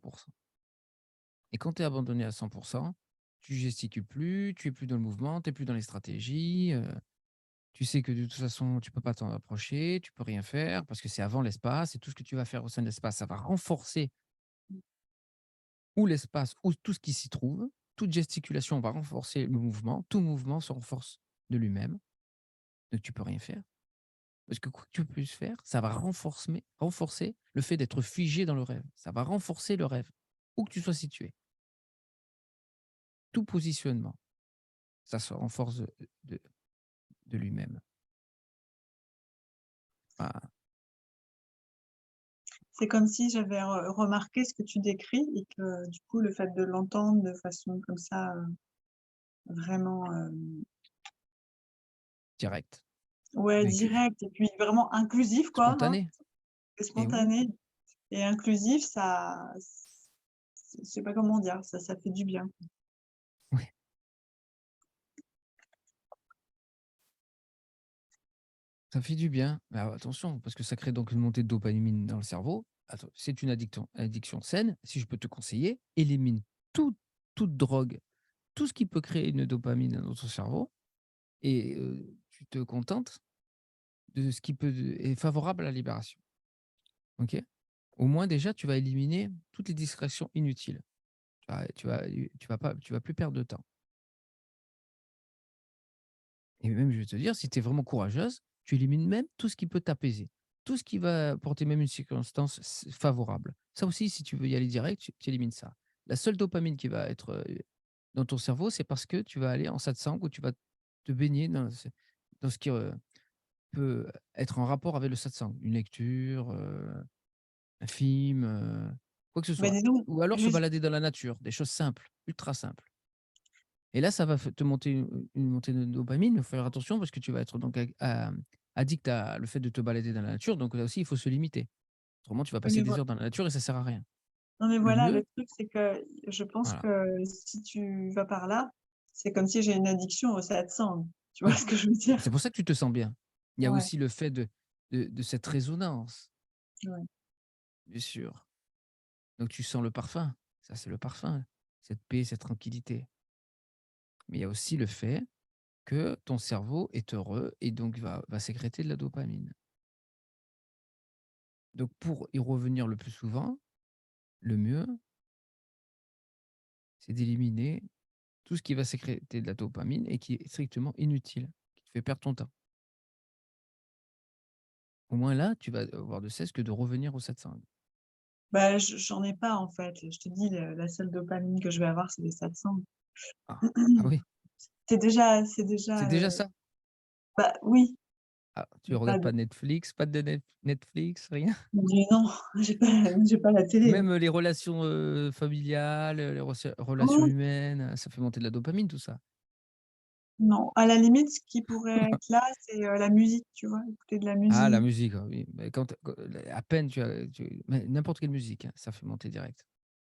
Et quand tu es abandonné à 100, tu gesticules plus, tu es plus dans le mouvement, tu es plus dans les stratégies, tu sais que de toute façon, tu peux pas t'en approcher, tu peux rien faire parce que c'est avant l'espace, et tout ce que tu vas faire au sein de l'espace, ça va renforcer ou l'espace ou tout ce qui s'y trouve. toute gesticulation va renforcer le mouvement. Tout mouvement se renforce de lui-même. Donc tu peux rien faire. Parce que quoi que tu puisses faire, ça va renforcer le fait d'être figé dans le rêve. Ça va renforcer le rêve, où que tu sois situé. Tout positionnement, ça se renforce de, de lui-même. Voilà. C'est comme si j'avais remarqué ce que tu décris et que du coup, le fait de l'entendre de façon comme ça, vraiment, Direct. ouais, Vécu. direct et puis vraiment inclusif quoi, hein, Spontané. et Et oui. spontané et inclusif, ça je sais pas comment dire, ça fait du bien. Ouais. Ça fait du bien. Mais alors, attention, parce que ça crée donc une montée de dopamine dans le cerveau. C'est une addiction saine. Si je peux te conseiller, élimine toute drogue, tout ce qui peut créer une dopamine dans notre cerveau, et tu te contentes de ce qui est favorable à la libération. Ok. Au moins, déjà, tu vas éliminer toutes les distractions inutiles. Tu vas plus perdre de temps. Et même, je vais te dire, si tu es vraiment courageuse, tu élimines même tout ce qui peut t'apaiser. Tout ce qui va apporter même une circonstance favorable. Ça aussi, si tu veux y aller direct, tu élimines ça. La seule dopamine qui va être dans ton cerveau, c'est parce que tu vas aller en satsang où tu vas te baigner dans ce qui peut être en rapport avec le satsang. Une lecture, un film, quoi que ce Bah, soit. dis donc, Ou alors se juste balader dans la nature, des choses simples, ultra simples. Et là, ça va te monter une montée de dopamine, mais il faut faire attention parce que tu vas être donc addict à le fait de te balader dans la nature. Donc là aussi, il faut se limiter. Autrement, tu vas oui, passer des heures dans la nature et ça sert à rien. non mais Le voilà, mieux, le truc c'est que je pense voilà. que si tu vas par là, c'est comme si j'ai une addiction au satsang. Tu vois Oui, ce que je veux dire? c'est pour ça que tu te sens bien. Il y a Ouais, aussi le fait de cette résonance, ouais. bien sûr. Donc tu sens le parfum. Ça, c'est le parfum. Cette paix, cette tranquillité. Mais il y a aussi le fait que ton cerveau est heureux et donc va sécréter de la dopamine. Donc pour y revenir le plus souvent, le mieux, c'est d'éliminer tout ce qui va sécréter de la dopamine et qui est strictement inutile, qui te fait perdre ton temps. Au moins là, tu vas avoir de cesse que de revenir au satsang. Bah, j'en ai pas en fait. Je te dis la seule dopamine que je vais avoir, c'est des satsangs. Ah, ah oui, C'est c'est déjà, déjà ça. bah, oui, Ah, tu mais pas regardes de pas Netflix, pas de Netflix, rien. mais non, j'ai pas la télé. Même les relations familiales, les relations Oh, humaines, ça fait monter de la dopamine, tout ça. non, à la limite, ce qui pourrait être là, c'est, la musique, tu vois? Écouter de la Ah, la musique. musique, ah oui. Mais à peine mais n'importe quelle musique, hein, ça fait monter direct.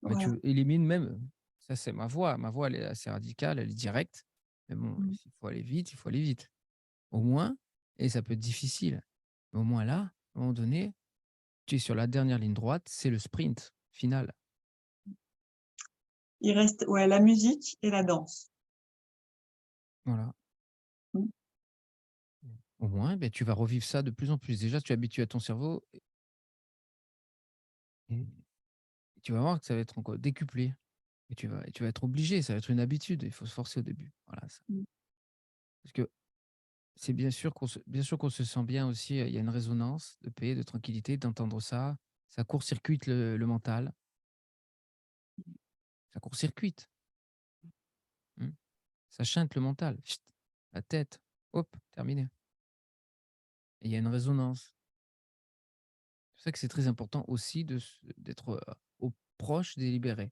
Mais Voilà. tu élimines même, ça c'est ma voix. Ma voix, elle est assez radicale, elle est directe. Mais bon, Mmh. s'il faut aller vite, il faut aller vite. Au moins, et ça peut être difficile, mais au moins là, à un moment donné, tu es sur la dernière ligne droite, c'est le sprint final. Il reste ouais, la musique et la danse. Voilà. Mmh. Au moins, beh, tu vas revivre ça de plus en plus. Déjà, tu es habitué à ton cerveau et tu vas voir que ça va être encore décuplé et tu vas être obligé, ça va être une habitude, il faut se forcer au début. Voilà, ça. Mmh. Parce que c'est bien sûr qu'on se sent bien aussi, il y a une résonance de paix, de tranquillité, d'entendre ça. Ça court-circuite le mental, ça court-circuite, mmh. Ça chante le mental. Chut, la tête, hop, terminé. Et il y a une résonance. C'est pour ça que c'est très important aussi d'être au proche des libérés,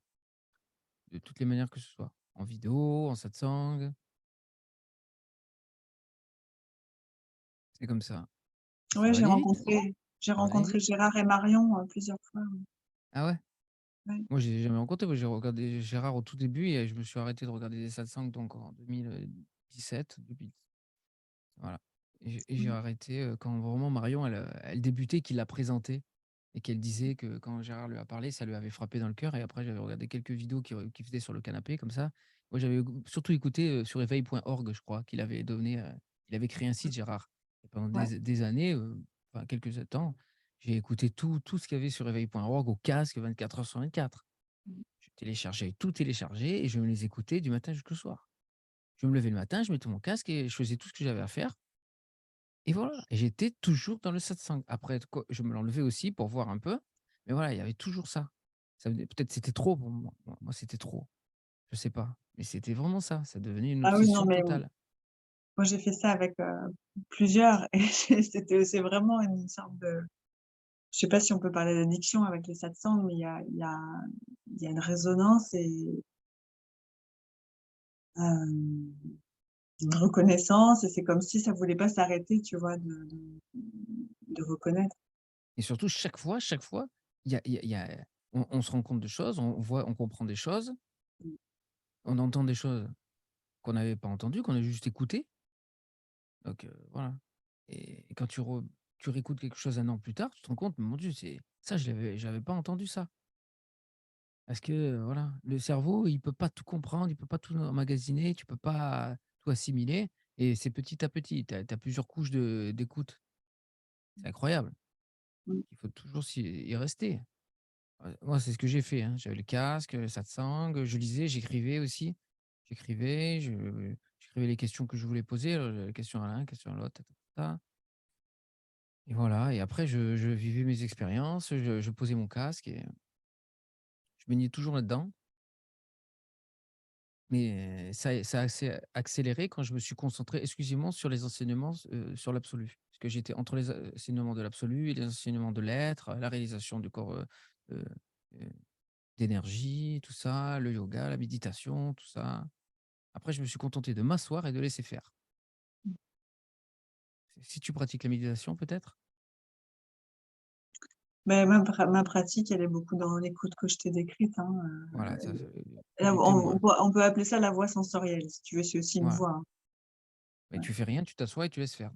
de toutes les manières que ce soit. En vidéo, en satsang, c'est comme ça. Ça Ouais, va aller vite, j'ai ça va aller rencontré vite. Gérard et Marion, plusieurs fois, ouais. Ah ouais? Ouais. Moi, j'ai jamais rencontré. Moi, j'ai regardé Gérard au tout début et je me suis arrêté de regarder des satsangs donc en 2017, voilà. Et j'ai Mmh. arrêté quand vraiment Marion, elle débutait, qu'il l'a présenté et qu'elle disait que quand Gérard lui a parlé, ça lui avait frappé dans le cœur. Et après, j'avais regardé quelques vidéos qu'il faisait sur le canapé, comme ça. Moi, j'avais surtout écouté sur éveil.org, je crois, qu'il avait donné. Il avait créé un site, Gérard. Et pendant Ouais. des années, enfin quelques temps, j'ai écouté tout ce qu'il y avait sur éveil.org au casque 24 heures sur 24. J'avais tout téléchargé et je me les écoutais du matin jusqu'au soir. Je me levais le matin, je mettais mon casque et je faisais tout ce que j'avais à faire et voilà, et j'étais toujours dans le satsang. Après quoi, je me l'enlevais aussi pour voir un peu, mais voilà, il y avait toujours ça. Ça venait peut-être c'était trop pour moi. Moi, c'était trop, je sais pas, mais c'était vraiment ça, ça devenait une Ah oui, non, obsession mais totale. moi j'ai fait ça avec, plusieurs et c'est vraiment une sorte de je sais pas si on peut parler d'addiction avec les satsangs, mais il y a une résonance et hem, une reconnaissance et c'est comme si ça voulait pas s'arrêter, tu vois, de reconnaître. Et surtout chaque fois, il y a on se rend compte de choses, on voit, on comprend des choses, Mmh. on entend des choses qu'on n'avait pas entendues, qu'on a juste écoutées, donc voilà, et quand tu réécoutes quelque chose un an plus tard, tu te rends compte: «Mon Dieu, c'est ça, j'avais pas entendu ça». Parce que, voilà, le cerveau, il peut pas tout comprendre, il peut pas tout emmagasiner, tu peux pas tout assimiler et c'est petit à petit. Tu as plusieurs couches d'écoute. C'est incroyable. Mmh. Il faut toujours y rester. Moi, c'est ce que j'ai fait, hein. J'avais le casque, le satsang, je lisais, j'écrivais aussi. J'écrivais les questions que je voulais poser, question à l'un, question à l'autre, ta, ta, ta, ta. Et voilà, et après je vivais mes expériences, je posais mon casque et je baignais toujours là-dedans. Mais ça a accéléré quand je me suis concentré exclusivement sur les enseignements, sur l'absolu. Parce que j'étais entre les enseignements de l'absolu et les enseignements de l'être, la réalisation du corps, heu heu, d'énergie, tout ça, le yoga, la méditation, tout ça. Après, je me suis contenté de m'asseoir et de laisser faire. Si tu pratiques la méditation peut-être? Mais ma pratique, elle est beaucoup dans l'écoute que je t'ai décrite, hein, Voilà, ça, là, tu témoins. on peut appeler ça la voie sensorielle, si tu veux, c'est aussi une Voilà. voie, hein. Et Ouais. tu fais rien, tu t'assois et tu laisses faire.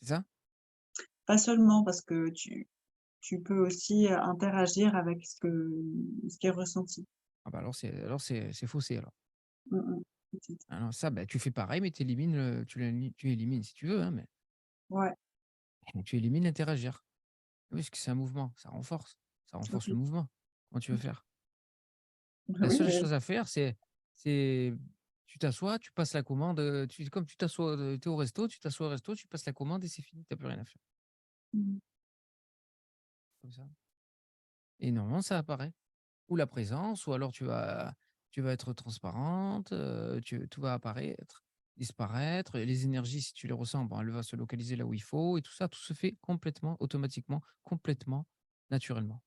C'est ça? Pas seulement parce que tu peux aussi, interagir avec ce qui est ressenti. Ah bah, alors c'est faussé alors. Mmh mh. Peut-être. Alors ça, bah, tu fais pareil mais tu élimines si tu veux, hein, Ouais, mais tu élimines l'interagir. Oui, parce que c'est un mouvement, ça renforce le OK. mouvement. Comment tu veux faire? La Oui, seule mais chose à faire, c'est tu t'assois, tu passes la commande, comme tu t'assois, tu es au resto, tu t'assois au resto, tu passes la commande et c'est fini, tu as plus rien à faire, mmh, comme ça, et normalement ça apparaît. Ou la présence, ou alors tu vas être transparente, tout va apparaître, disparaître, et les énergies, si tu les ressens, bon, elle va se localiser là où il faut et tout ça, tout se fait complètement, automatiquement, complètement, naturellement.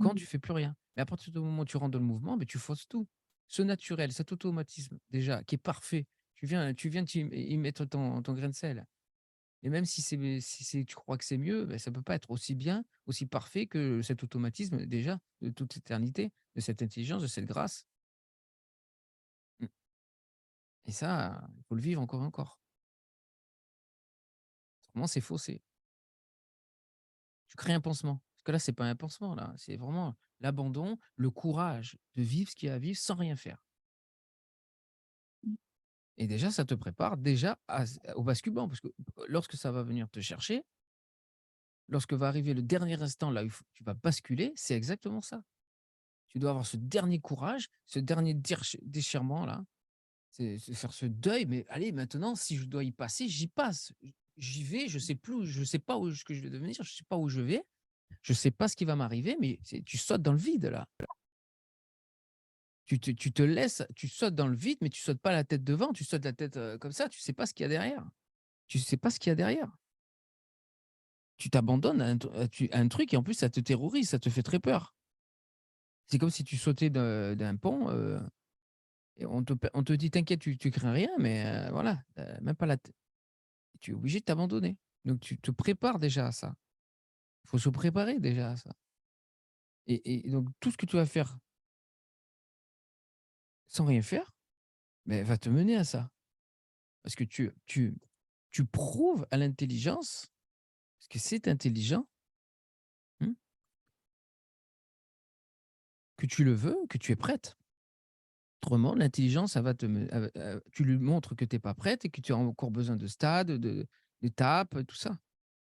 Quand mmh, tu fais plus rien. Mais à partir du moment où tu rentres dans le mouvement, mais tu fausses tout. Ce naturel, cet automatisme déjà qui est parfait, tu viens y mettre ton grain de sel. Et même si tu crois que c'est mieux, beh, ça peut pas être aussi bien, aussi parfait que cet automatisme déjà de toute éternité, de cette intelligence, de cette grâce. Mmh, et ça, il faut le vivre encore et encore. Autrement, c'est faussé. Tu crées un pansement. Parce que là, c'est pas un pansement là, c'est vraiment l'abandon, le courage de vivre ce qu'il y a à vivre sans rien faire. Et déjà, ça te prépare déjà au basculement, parce que lorsque ça va venir te chercher, lorsque va arriver le dernier instant là où tu vas basculer, c'est exactement ça. Tu dois avoir ce dernier courage, ce dernier déchirement là, c'est faire ce deuil. Mais allez, maintenant, si je dois y passer, j'y passe. J'y vais, je sais plus, je sais pas ce que je vais devenir, je sais pas où je vais, je sais pas ce qui va m'arriver, mais tu sautes dans le vide là. Tu te laisses, tu sautes dans le vide, mais tu sautes pas la tête devant, tu sautes la tête comme ça, tu sais pas ce qu'il y a derrière. Tu sais pas ce qu'il y a derrière. Tu t'abandonnes à un truc et en plus ça te terrorise, ça te fait très peur. C'est comme si tu sautais d'un pont, et on te dit: «T'inquiète, tu crains rien», mais voilà, même pas la tête. Tu es obligé de t'abandonner. Donc tu te prépares déjà à ça. Il faut se préparer déjà à ça, et donc tout ce que tu vas faire sans rien faire, beh, va te mener à ça. Parce que tu prouves à l'intelligence, parce que c'est intelligent, mmh, que tu le veux, que tu es prête. Autrement, l'intelligence, tu lui montres que tu es pas prête et que tu as encore besoin de stades, d'étapes, tout ça.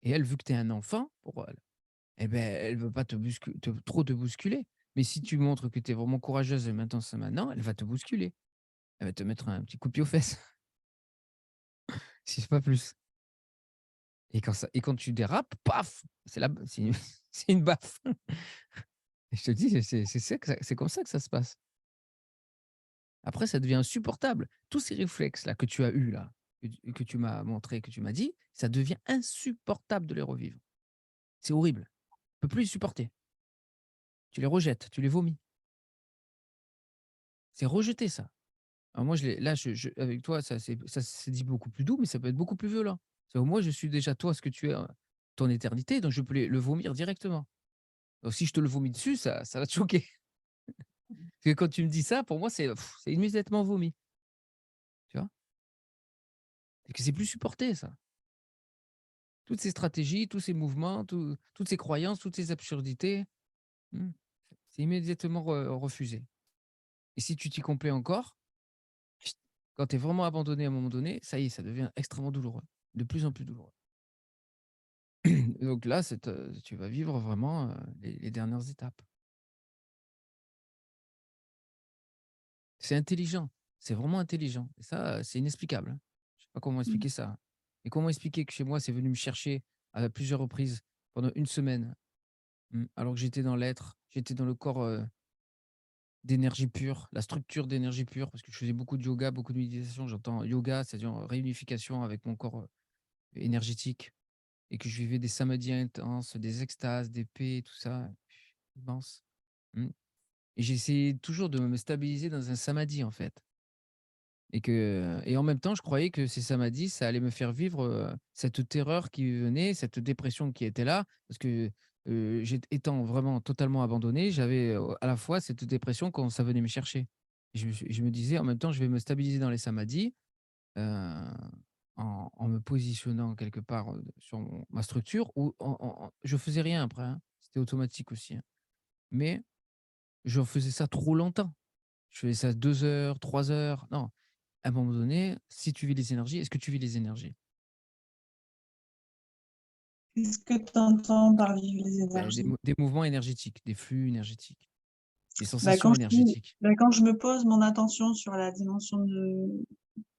Et elle, vu que tu es un enfant pour elle, eh ben, elle veut pas trop te bousculer. Mais si tu montres que tu es vraiment courageuse et maintenant ça maintenant, elle va te bousculer. Elle va te mettre un petit coup de pied aux fesses, si c'est pas plus. Et quand tu dérapes, paf! C'est une c'est une baffe. Et je te dis, c'est ça que c'est comme ça que ça se passe. Après, ça devient insupportable. Tous ces réflexes-là que tu as eus là, que tu m'as montré, que tu m'as dit, ça devient insupportable de les revivre. C'est horrible. Tu peux plus les supporter. Tu les rejettes, tu les vomis. C'est rejeter ça. Alors moi, je avec toi, ça s'est dit beaucoup plus doux, mais ça peut être beaucoup plus violent. C'est moi, je suis déjà toi, ce que tu es, ton éternité, donc je peux le vomir directement. Donc si je te le vomis dessus, ça va te choquer. Parce que quand tu me dis ça, pour moi, c'est immédiatement vomi, tu vois? Et que c'est plus supporté ça. Toutes ces stratégies, tous ces mouvements, toutes ces croyances, toutes ces absurdités, mmh, c'est immédiatement refusé. Et si tu t'y complais encore, chut, quand tu es vraiment abandonné à un moment donné, ça y est, ça devient extrêmement douloureux, de plus en plus douloureux. Donc là, tu vas vivre vraiment, les dernières étapes. C'est intelligent, c'est vraiment intelligent et ça, c'est inexplicable, hein. Je sais pas comment Mmh. expliquer ça. Et comment expliquer que chez moi, c'est venu me chercher à plusieurs reprises pendant une semaine, alors que j'étais dans l'être, j'étais dans le corps, d'énergie pure, la structure d'énergie pure, parce que je faisais beaucoup de yoga, beaucoup de méditation. J'entends yoga, c'est-à-dire réunification avec mon corps, énergétique et que je vivais des samadhis intenses, des extases, des paix, tout ça, immense. Mmh. Et j'essayais toujours de me stabiliser dans un samadhi, en fait. Et en même temps, je croyais que ces samadhis, ça allait me faire vivre, cette terreur qui venait, cette dépression qui était là, parce que, étant vraiment totalement abandonné, j'avais, à la fois cette dépression quand ça venait me chercher. Et je me disais: «En même temps, je vais me stabiliser dans les samadhis, heu, en me positionnant quelque part, sur ma structure» ou je faisais rien après, hein, c'était automatique aussi, hein. Mais je faisais ça trop longtemps. Je faisais ça 2 heures, 3 heures. Non, à un moment donné, si tu vis les énergies, est-ce que tu vis les énergies? Qu'est-ce que tu entends par vivre les Bah, énergies? des mouvements énergétiques, des flux énergétiques, des Bah, sensations énergétiques. quand je me pose mon attention sur la dimension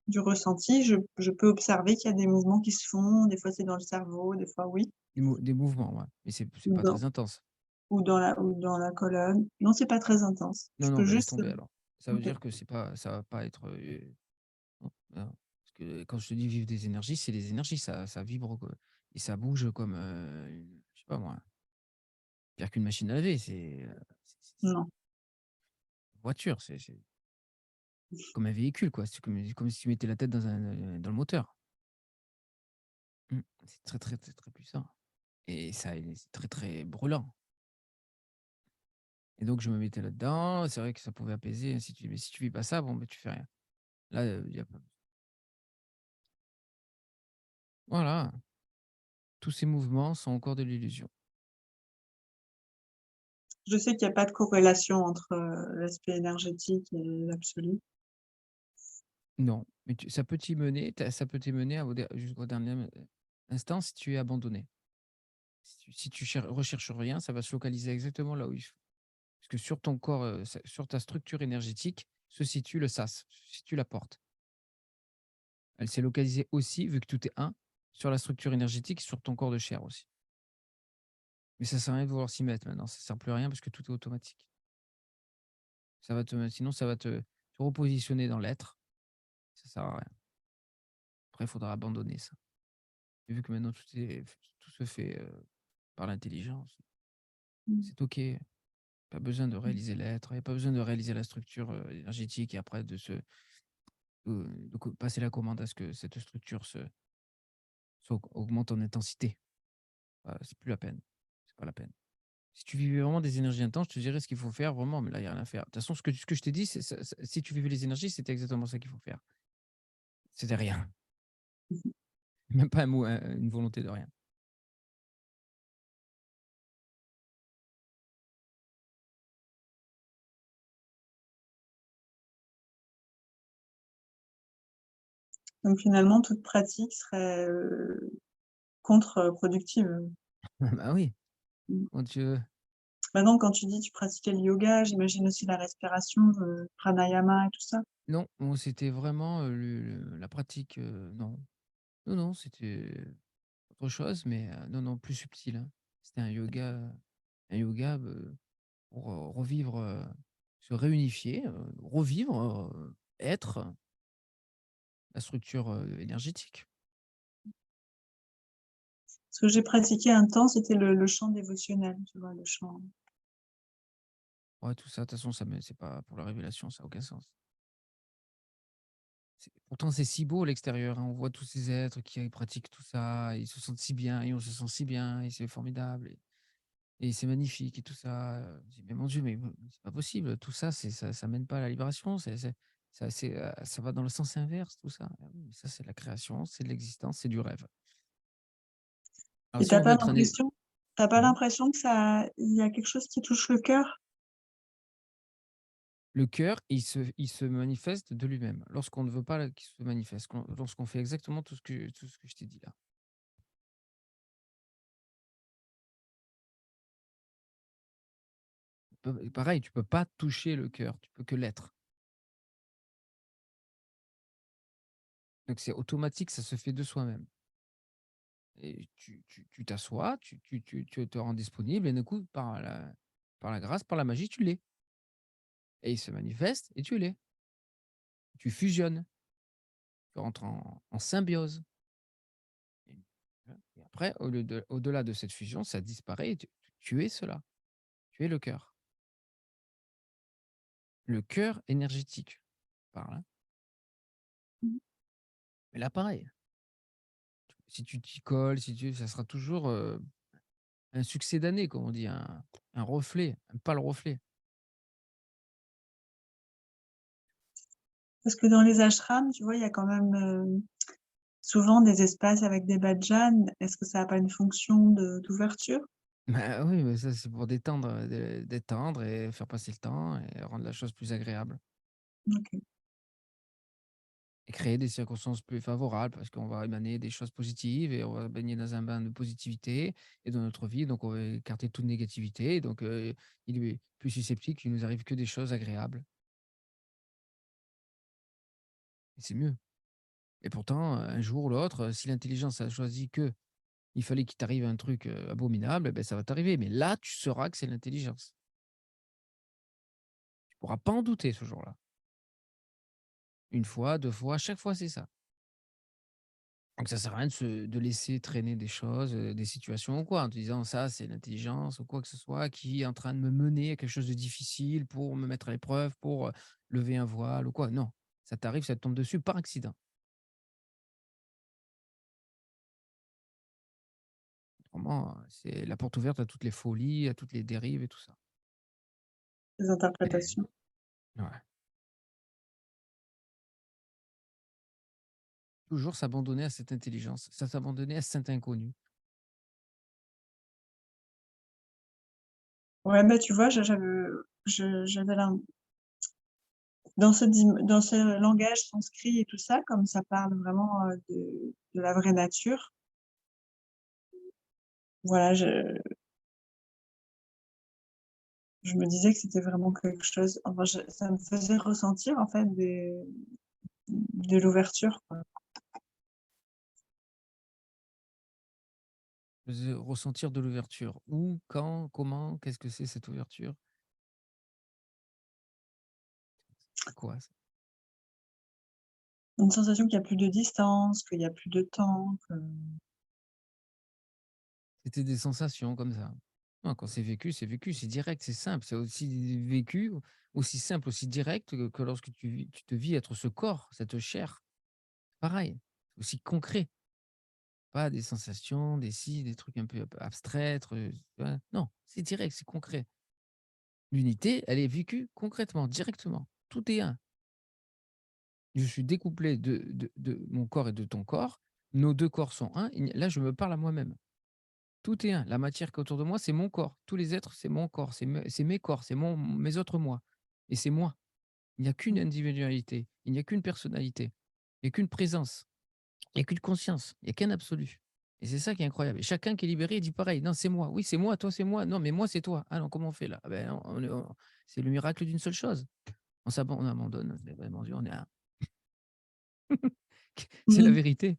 du ressenti, je peux observer qu'il y a des mouvements qui se font, des fois c'est dans le cerveau, des fois oui, Des mouvements, ouais, mais c'est ou pas dans très intense. ou dans la colonne. Non, c'est pas très intense. Non, Je non, peux bah, laisse juste, tomber alors. Ça veut OK. dire que c'est pas ça va pas être, non, non. Parce que quand je te dis vivre des énergies, c'est les énergies, ça vibre, quoi et ça bouge comme, une je sais pas moi, pire qu'une machine à laver, c'est Non. une voiture, c'est comme un véhicule, quoi. C'est comme si tu mettais la tête dans le moteur. C'est très, très, très, très puissant et c'est très, très brûlant et donc je me mettais là-dedans. C'est vrai que ça pouvait apaiser, ainsi de suite, mais si tu vis pas ça, bon, bah, tu fais rien. Là, il y a pas voilà, tous ces mouvements sont encore de l'illusion. Je sais qu'il y a pas de corrélation entre, l'aspect énergétique et l'absolu. Non, mais ça peut t'y mener jusqu'au dernier instant si tu es abandonné. Si tu recherches rien, ça va se localiser exactement là où il faut. Parce que sur ton corps, sur ta structure énergétique se situe le sas, se situe la porte. Elle s'est localisée aussi, vu que tout est un, sur la structure énergétique, sur ton corps de chair aussi. Mais ça sert à rien de vouloir s'y mettre maintenant, ça sert plus à rien parce que tout est automatique. Sinon ça va te repositionner dans l'être, ça sert à rien. Après, il faudra abandonner ça. Et vu que maintenant tout se fait, par l'intelligence, Mmh. c'est OK. Pas besoin de réaliser l'être, il y a pas besoin de réaliser la structure, énergétique et après passer la commande à ce que cette structure augmente en intensité. C'est plus la peine, c'est pas la peine. Si tu vivais vraiment des énergies intenses, je te dirais ce qu'il faut faire vraiment, mais là, il y a rien à faire. De toute façon, ce que je t'ai dit, si tu vivais les énergies, c'était exactement ça qu'il faut faire. C'était rien, même pas une volonté de rien. Donc finalement, toute pratique serait, contre-productive. Bah oui, Mmh. quand tu veux. Maintenant, quand tu dis tu pratiquais le yoga, j'imagine aussi la respiration, le pranayama et tout ça? Non, moi, c'était vraiment, la pratique, non. Non, non, c'était autre chose, mais non, non, plus subtil, hein. C'était un yoga, pour, revivre, se réunifier, revivre, être la structure, énergétique. Ce que j'ai pratiqué un temps, c'était le chant dévotionnel, tu vois? Le chant Ouais, tout ça, de toute façon, c'est pas pour la révélation, ça a aucun sens. Pourtant, c'est si beau à l'extérieur, hein. On voit tous ces êtres qui pratiquent tout ça, ils se sentent si bien et on se sent si bien et c'est formidable et c'est magnifique et tout ça, je dis: «Mais mon Dieu, mais c'est pas possible, tout ça, ça mène pas à la libération, ça va dans le sens inverse tout ça». Ah oui, mais ça, c'est de la création, c'est de l'existence, c'est du rêve. Alors et si on veut être un é tu pas mmh l'impression que ça il y a quelque chose qui touche le cœur? Le cœur, il se manifeste de lui-même lorsqu'on ne veut pas là qu'il se manifeste, lorsqu'on fait exactement tout ce que je t'ai dit là. Pareil, tu peux pas toucher le cœur, tu peux que l'être. Donc c'est automatique, ça se fait de soi-même et tu t'assois, tu te rends disponible et d'un coup, par la grâce, par la magie, tu l'es et il se manifeste et tu l'es. Tu fusionnes, tu rentres en symbiose et et après au-delà de cette fusion, ça disparaît et tu es cela, tu es le cœur. Le cœur énergétique, je parle, hein. Mmh. Mais là, pareil, si tu t'y colles, si tu ça sera toujours, un succès d'année, comme on dit, un reflet, un pâle reflet. Parce que dans les ashrams, tu vois, il y a quand même, souvent des espaces avec des bhajans. Est-ce que ça a pas une fonction d'ouverture? Bah, oui, mais ça, c'est pour détendre, détendre et faire passer le temps et rendre la chose plus agréable OK. et créer des circonstances plus favorables parce qu'on va émaner des choses positives et on va baigner dans un bain de positivité et dans notre vie, donc on va écarter toute négativité, donc il est plus susceptible qu'il nous arrive que des choses agréables et c'est mieux et pourtant, un jour ou l'autre, si l'intelligence a choisi que il fallait qu'il t'arrive un truc, abominable, et beh, ça va t'arriver, mais là, tu sauras que c'est l'intelligence. Tu pourras pas en douter ce jour-là. Une fois, 2 fois, chaque fois, c'est ça. Donc ça sert à rien de laisser traîner des choses, des situations ou quoi, en te disant: «Ça, c'est l'intelligence» ou quoi que ce soit qui est en train de me mener à quelque chose de difficile pour me mettre à l'épreuve, pour, lever un voile ou quoi. Non, ça t'arrive, ça te tombe dessus par accident. Autrement, c'est la porte ouverte à toutes les folies, à toutes les dérives et tout ça. Les Et interprétations. ouais, toujours s'abandonner à cette intelligence, s'abandonner à cet inconnu. Ouais, bah, tu vois, j'avais l'im dans ce langage sanskrit et tout ça, comme ça parle vraiment, de la vraie nature, voilà, je me disais que c'était vraiment quelque chose enfin, ça me faisait ressentir, en fait, de l'ouverture, quoi. Ressentir de l'ouverture. Où, quand, comment, qu'est-ce que c'est cette ouverture? C'est quoi ça? Une sensation qu'il y a plus de distance, qu'il y a plus de temps, que C'était des sensations comme ça. Non, quand c'est vécu, c'est direct, c'est simple. C'est aussi vécu, aussi simple, aussi direct que lorsque tu te vis être ce corps, cette chair. Pareil, aussi concret. Pas des sensations, des si, des trucs un peu abstraits, tu vois? Non, c'est direct, c'est concret. L'unité, elle est vécue concrètement, directement. Tout est un. Je suis découplé de mon corps et de ton corps. Nos 2 corps sont un. Là, je me parle à moi-même. Tout est un. La matière qui est autour de moi, c'est mon corps. Tous les êtres, c'est mon corps, c'est mes corps, c'est mes autres moi et c'est moi. Il n'y a qu'une individualité, il n'y a qu'une personnalité, il n'y a qu'une présence, il n'y a qu'une conscience, il n'y a qu'un absolu. Et c'est ça qui est incroyable. Et chacun qui est libéré, il dit pareil: «Non, c'est moi. Oui, c'est moi, toi, c'est moi. Non, mais moi, c'est toi. Ah non, comment on fait là? Ah beh, on c'est le miracle d'une seule chose. On abandonne, c'est vraiment Dieu, on est un». C'est la Mmh. vérité.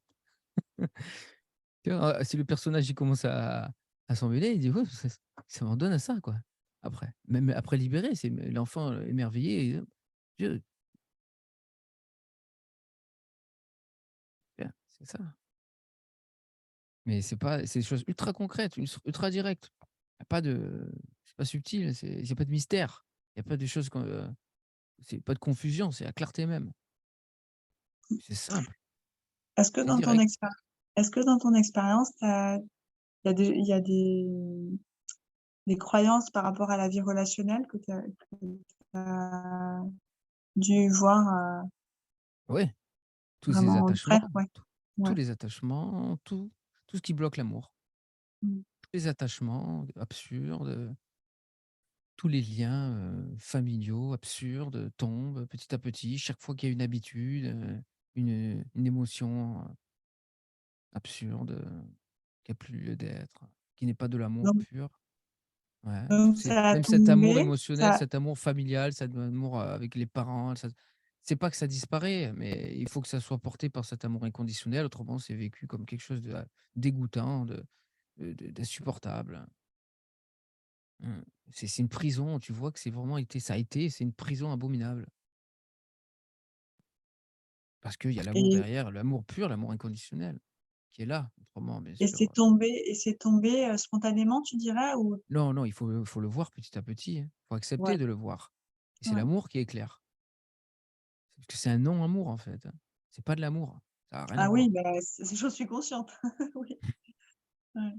Tu vois? Si le personnage, il commence à s'envoler, il dit: «Ouais, ça m'en donne à ça, quoi». Après, même après libéré, c'est l'enfant émerveillé, Dieu, bien, c'est ça. Mais c'est des choses ultra concrètes, ultra directes. Il y a pas de c'est pas subtil, il y a pas de mystère. Il y a pas de choses c'est pas de confusion, c'est la clarté même. C'est simple, Est-ce que c'est dans ton direct. expé est-ce que dans ton expérience, il y a des croyances par rapport à la vie relationnelle que tu as dû voir, Ouais, tous ces vraiment attachements, vrai? Ouais, tous ouais. les attachements, tout ce qui bloque l'amour. Mmh. Tous les attachements absurdes, tous les liens, familiaux absurdes tombent petit à petit. Chaque fois qu'il y a une habitude, une émotion, absurde, qui a plus lieu d'être, qui n'est pas de l'amour Donc pur. Ouais, tout donc c'est ça a même cet amour tombé, émotionnel, ça cet amour familial, cet amour, avec les parents, ça c'est pas que ça disparaît, mais il faut que ça soit porté par cet amour inconditionnel, autrement c'est vécu comme quelque chose de, dégoûtant, d'insupportable. Mmh. C'est une prison, tu vois que c'est vraiment été ça a été, c'est une prison abominable. Parce qu'il y a l'amour et derrière, l'amour pur, l'amour inconditionnel, qui est là, autrement bien et sûr, c'est tombé, spontanément, tu dirais? Ou non, non, il faut le voir petit à petit, hein. Il faut accepter ouais, de le voir et c'est ouais. l'amour qui éclaire. Parce que c'est un non-amour, en fait, hein. C'est pas de l'amour, ça a rien à Ah oui, voir. bah, j'en suis consciente. Oui, ouais.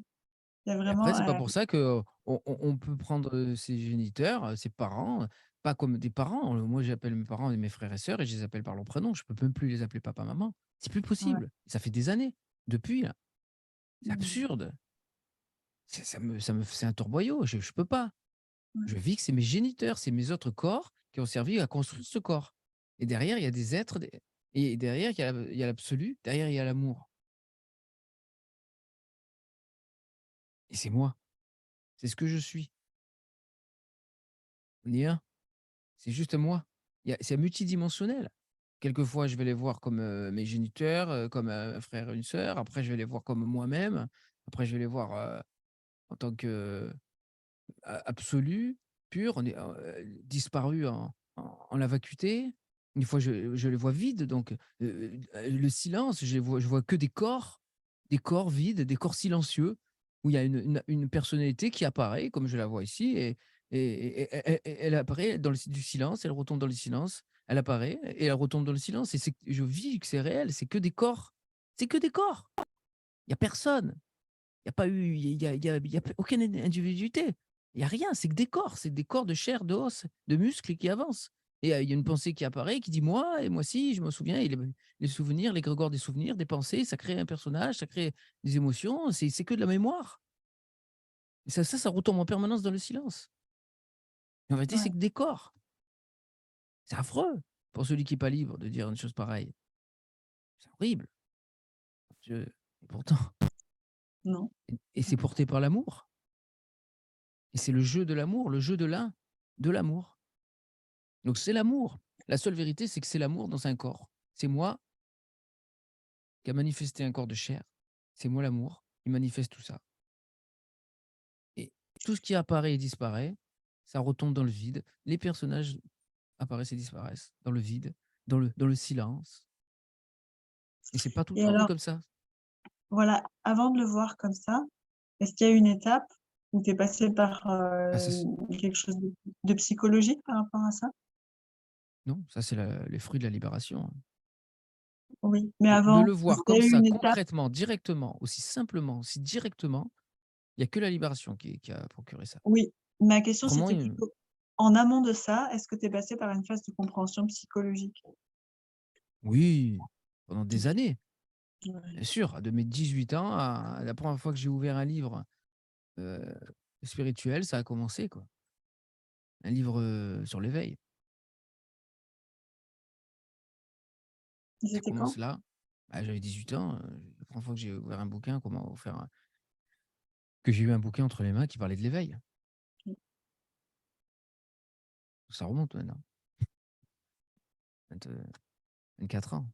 Il y a Et après, vraiment, c'est pas pour ça qu'on peut prendre, ses géniteurs, ses parents, pas comme des parents. Moi, j'appelle mes parents mes frères et sœurs et je les appelle par leur prénom. Je peux même plus les appeler papa, maman. C'est plus ouais. possible. Ça fait des années, depuis là. C'est Mmh. absurde. C'est un torboyau, je peux pas. Ouais, Je vis que c'est mes géniteurs, c'est mes autres corps qui ont servi à construire ce corps. Et derrière, il y a des êtres et derrière, il y a l'absolu, derrière, il y a l'amour et c'est moi. C'est ce que je suis. On est un. C'est juste moi. C'est multidimensionnel. Quelquefois, je vais les voir comme, mes géniteurs, comme, un frère et une sœur. Après, je vais les voir comme moi-même. Après, je vais les voir, en tant que, absolu, pur. On est, disparu en la vacuité. Une fois, je les vois vides, donc le silence, je vois que des corps vides, des corps silencieux, où il y a une personnalité qui apparaît, comme je la vois ici et elle apparaît dans du silence, elle retombe dans le silence, elle apparaît et elle retombe dans le silence et je vis que c'est réel, c'est que des corps. C'est que des corps. Il y a personne. Il y a pas eu il y a aucune individualité. Il y a rien, c'est que des corps, c'est des corps de chair, d'os, de muscles qui avancent et il y a une pensée qui apparaît qui dit: «Moi et moi si, je me souviens» et les souvenirs, l'égrégore des souvenirs, des pensées, ça crée un personnage, ça crée des émotions, c'est que de la mémoire et ça retombe en permanence dans le silence. En réalité, c'est ouais. que des corps. C'est affreux pour celui qui est pas libre de dire une chose pareille. C'est horrible. Je et pourtant Non. et c'est porté par l'amour et c'est le jeu de l'amour, le jeu de l'amour. Donc c'est l'amour. La seule vérité, c'est que c'est l'amour dans un corps. C'est moi qui a manifesté un corps de chair. C'est moi l'amour qui manifeste tout ça. Et tout ce qui apparaît et disparaît, ça retombe dans le vide. Les personnages apparaissent et disparaissent dans le vide, dans le silence. Et c'est pas tout le Et temps vu alors, comme ça. voilà, avant de le voir comme ça, est-ce qu'il y a une étape où tu es passé par, Ah quelque chose de psychologique par rapport à ça? non, ça c'est les fruits de la libération, hein. Oui, mais De le avant, est-ce voir qu'il y comme a eu ça, une étape? concrètement, directement, aussi simplement, aussi directement, il y a que la libération qui a procuré ça. Oui, ma question Autrement, c'était plutôt en amont de ça, est-ce que tu es passé par une phase de compréhension psychologique? oui, pendant des OK. années. Ouais. Bien sûr, de mes 18 ans à la première fois que j'ai ouvert un livre, heu, spirituel, ça a commencé, quoi. Un livre, sur l'éveil. Et Ça c'était commence quand? là. Bah, j'avais 18 ans, la première fois que j'ai ouvert un bouquin, que j'ai eu un bouquin entre les mains qui parlait de l'éveil. Mmh. Ça remonte maintenant, 24 ans.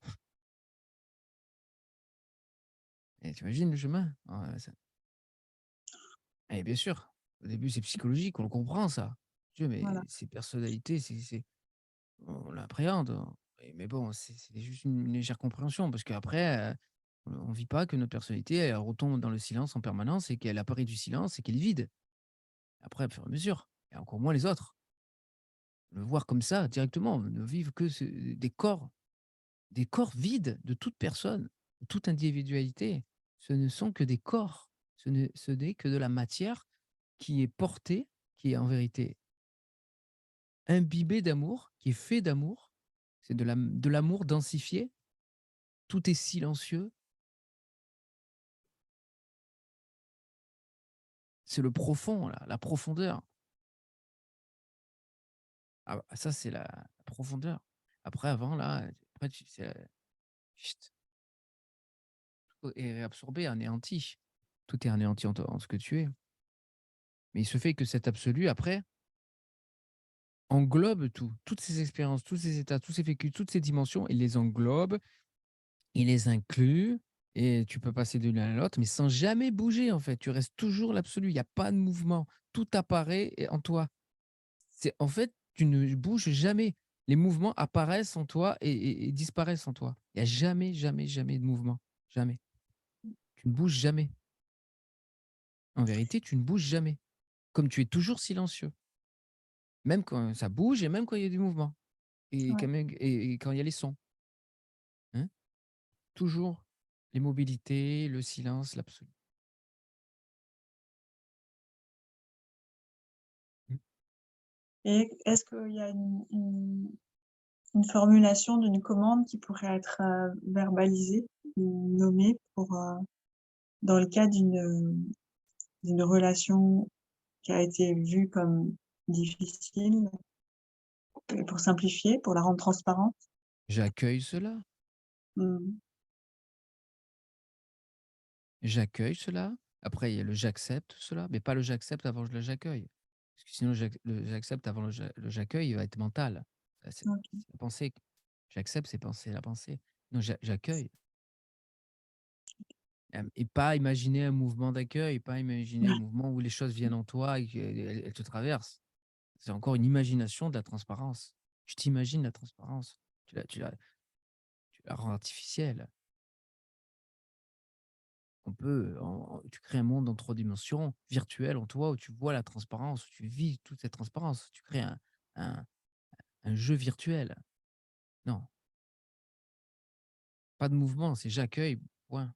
Et tu imagines le chemin? Et bien sûr, au début, c'est psychologique, on le comprend ça. Dieu, Voilà, mais ces personnalités, on l'appréhende, mais bon, c'est juste une légère compréhension parce qu'après, on vit pas que notre personnalité, elle retombe dans le silence en permanence et qu'elle apparaît du silence et qu'elle est vide. Après, au fur et à mesure, et encore moins les autres. Le voir comme ça directement, ne vivre que des corps vides de toute personne, de toute individualité. Ce ne sont que des corps. Ce n'est que de la matière qui est portée, qui est en vérité imbibée d'amour, qui est fait d'amour. C'est de l'amour densifié. Tout est silencieux. C'est le profond, là, la profondeur. Ah, bah, ça, c'est la profondeur. Après, avant, là, après, chut, tout est réabsorbé, anéanti. Tout est anéanti en ce que tu es. Mais il se fait que cet absolu, après, englobe tout. Toutes ces expériences, tous ces états, tous ces vécus, toutes ces dimensions, il les englobe, il les inclut, et tu peux passer de l'un à l'autre, mais sans jamais bouger, en fait. Tu restes toujours l'absolu. Il n'y a pas de mouvement. Tout apparaît en toi. En fait, tu ne bouges jamais. Les mouvements apparaissent en toi et disparaissent en toi. Il n'y a jamais, jamais, jamais de mouvement. Jamais. Tu ne bouges jamais. En vérité, tu ne bouges jamais. Comme tu es toujours silencieux. Même quand ça bouge et même quand il y a du mouvement. ouais. Et quand il y a les sons. Hein. Toujours les mobilités, le silence, l'absolu. Mmh. Et est-ce qu'il y a une formulation d'une commande qui pourrait être, verbalisée ou nommée pour, dans le cas d'une relation qui a été vue comme difficile et pour simplifier, pour la rendre transparente? J'accueille cela, Mmh. j'accueille cela. Après, il y a le j'accepte cela, mais pas le j'accepte avant le j'accueille. Parce que sinon le j'accepte avant le j'accueille, il va être mental. OK, C'est la pensée. J'accepte, c'est penser la pensée. Non, j'accueille. Et pas imaginer un mouvement d'accueil, pas imaginer un ouais, mouvement où les choses viennent en toi et qu'elles te traversent. C'est encore une imagination de la transparence. Tu t'imagines la transparence. Tu la rends artificielle. Tu crées un monde en 3 dimensions, virtuel en toi, où tu vois la transparence, où tu vis toute cette transparence. Tu crées un, un jeu virtuel. Non, pas de mouvement, c'est j'accueille, point.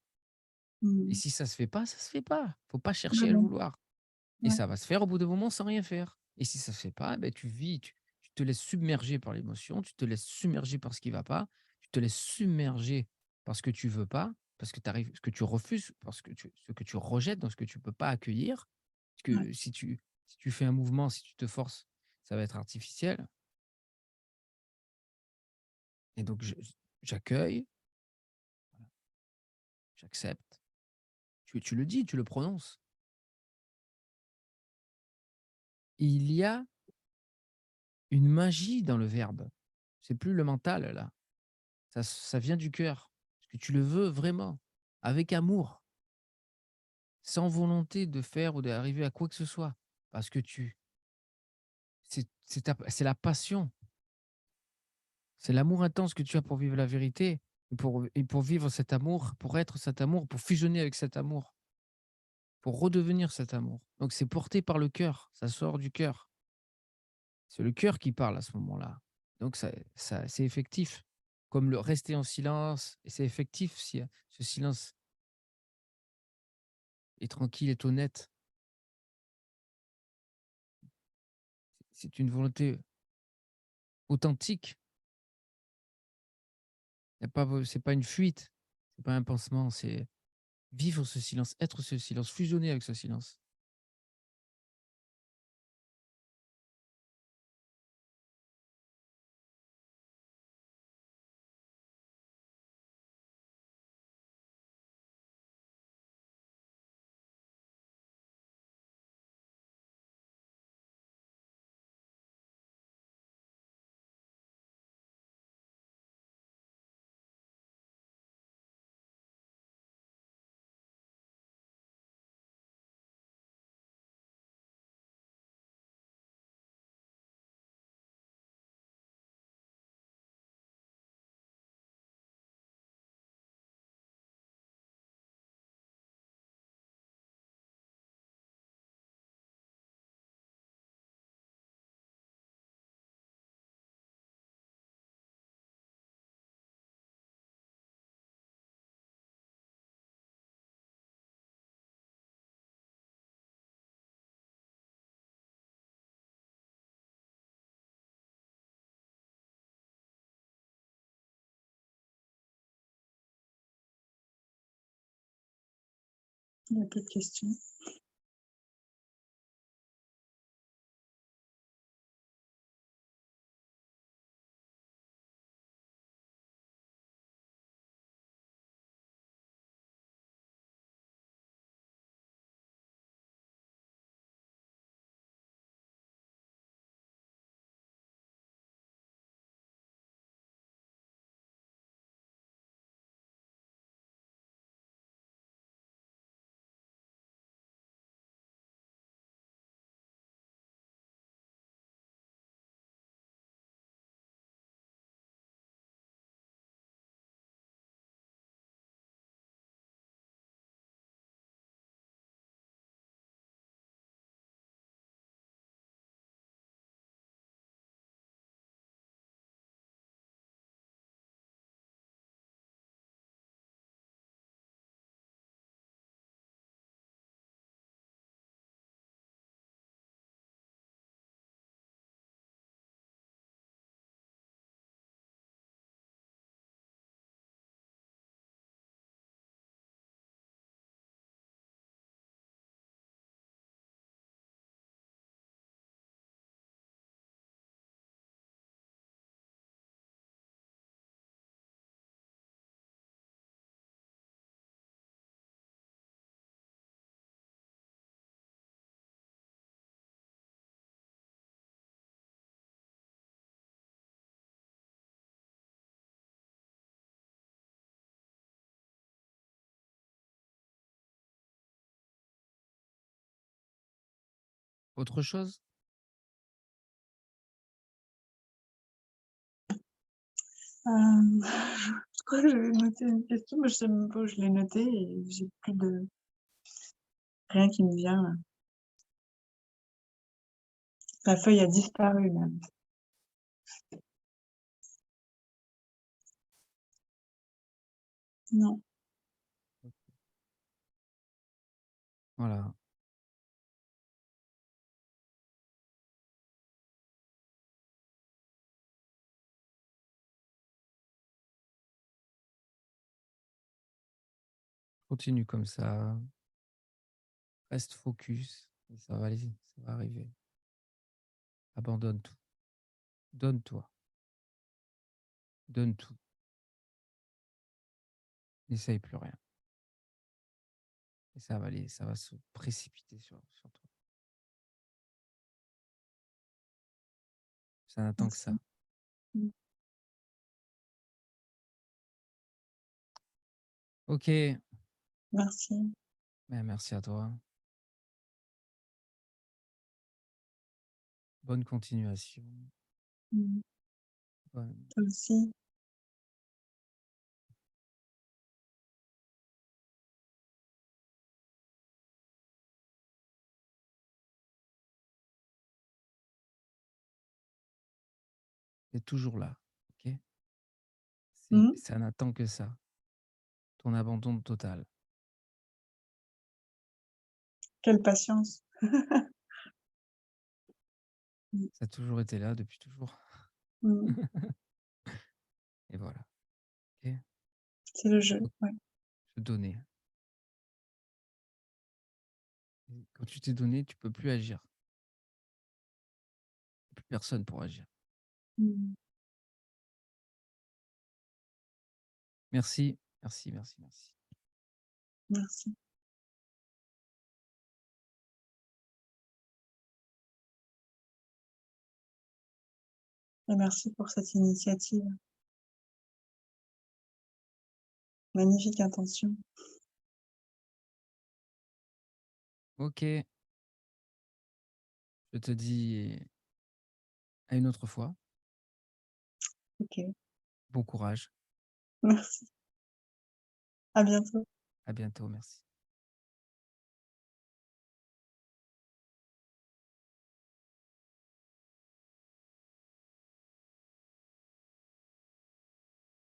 Et mmh. si ça se fait pas, ça se fait pas. Faut pas Ouais, chercher à le ouais, vouloir. Et ouais, ça va se faire au bout d'un moment sans rien faire. Et si ça se fait pas, ben tu vis, tu te laisses submerger par l'émotion, tu te laisses submerger par ce qui va pas, tu te laisses submerger par ce que tu veux pas, parce que tu arrives ce que tu refuses, ce que tu rejettes, donc ce que tu peux pas accueillir. Parce ouais. que si tu fais un mouvement, si tu te forces, ça va être artificiel. Et donc j'accueille, j'accepte. Tu le dis, tu le prononces. Il y a une magie dans le verbe. C'est plus le mental là. Ça vient du cœur, parce que tu le veux vraiment, avec amour, sans volonté de faire ou d'arriver à quoi que ce soit. Parce que c'est la passion, c'est l'amour intense que tu as pour vivre la vérité et pour vivre cet amour, pour être cet amour, pour fusionner avec cet amour, pour redevenir cet amour. Donc c'est porté par le cœur, ça sort du cœur. C'est le cœur qui parle à ce moment-là. Donc c'est effectif. Comme le rester en silence, et c'est effectif si ce silence est tranquille, est honnête. C'est une volonté authentique. C'est pas une fuite, c'est pas un pansement, c'est vivre ce silence, être ce silence, fusionner avec ce silence. Il y a plus de questions. Autre chose? Je crois que j'avais noté une question, mais je sais même pas où je l'ai notée et j'ai plus de rien qui me vient là. La feuille a disparu même. Non. Voilà. Continue comme ça. Reste focus. Et ça va aller, ça va arriver. Abandonne tout. Donne-toi. Donne tout. N'essaye plus rien. Et ça va aller, ça va se précipiter sur toi. Ça n'attend que ça. Merci. Mmh. Ok. Merci. Ben, merci à toi. Bonne continuation. Mmh. Bonne... Toi aussi. T'es toujours là. Ok. Mmh. Ça n'attend que ça. Ton abandon total. Quelle patience. Mmh. Ça a toujours été là depuis toujours. Mmh. Et voilà. Ok. C'est le jeu, Faut ouais. se donner. Et quand tu t'es donné, tu peux plus agir. Plus personne pour agir. Mmh. Merci, merci, merci, merci. Merci. Et merci pour cette initiative. Magnifique intention. Ok. Je te dis à une autre fois. OK. Bon courage. Merci. À bientôt. À bientôt. Merci.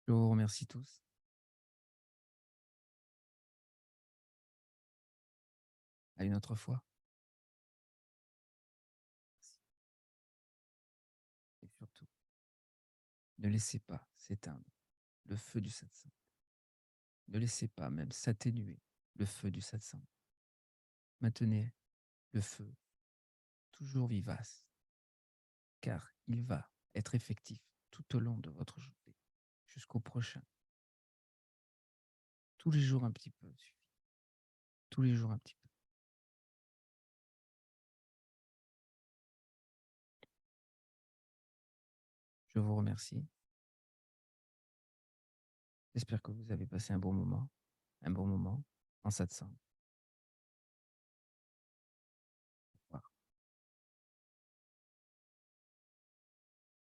Je vous remercie tous. À une autre fois. Merci. Et surtout, ne laissez pas s'éteindre le feu du satsang. Ne laissez pas même s'atténuer le feu du satsang. Maintenez le feu toujours vivace, car il va être effectif tout au long de votre journée, jusqu'au prochain. Tous les jours un petit peu suffit. Tous les jours un petit peu. Je vous remercie. J'espère que vous avez passé un bon moment en satsang.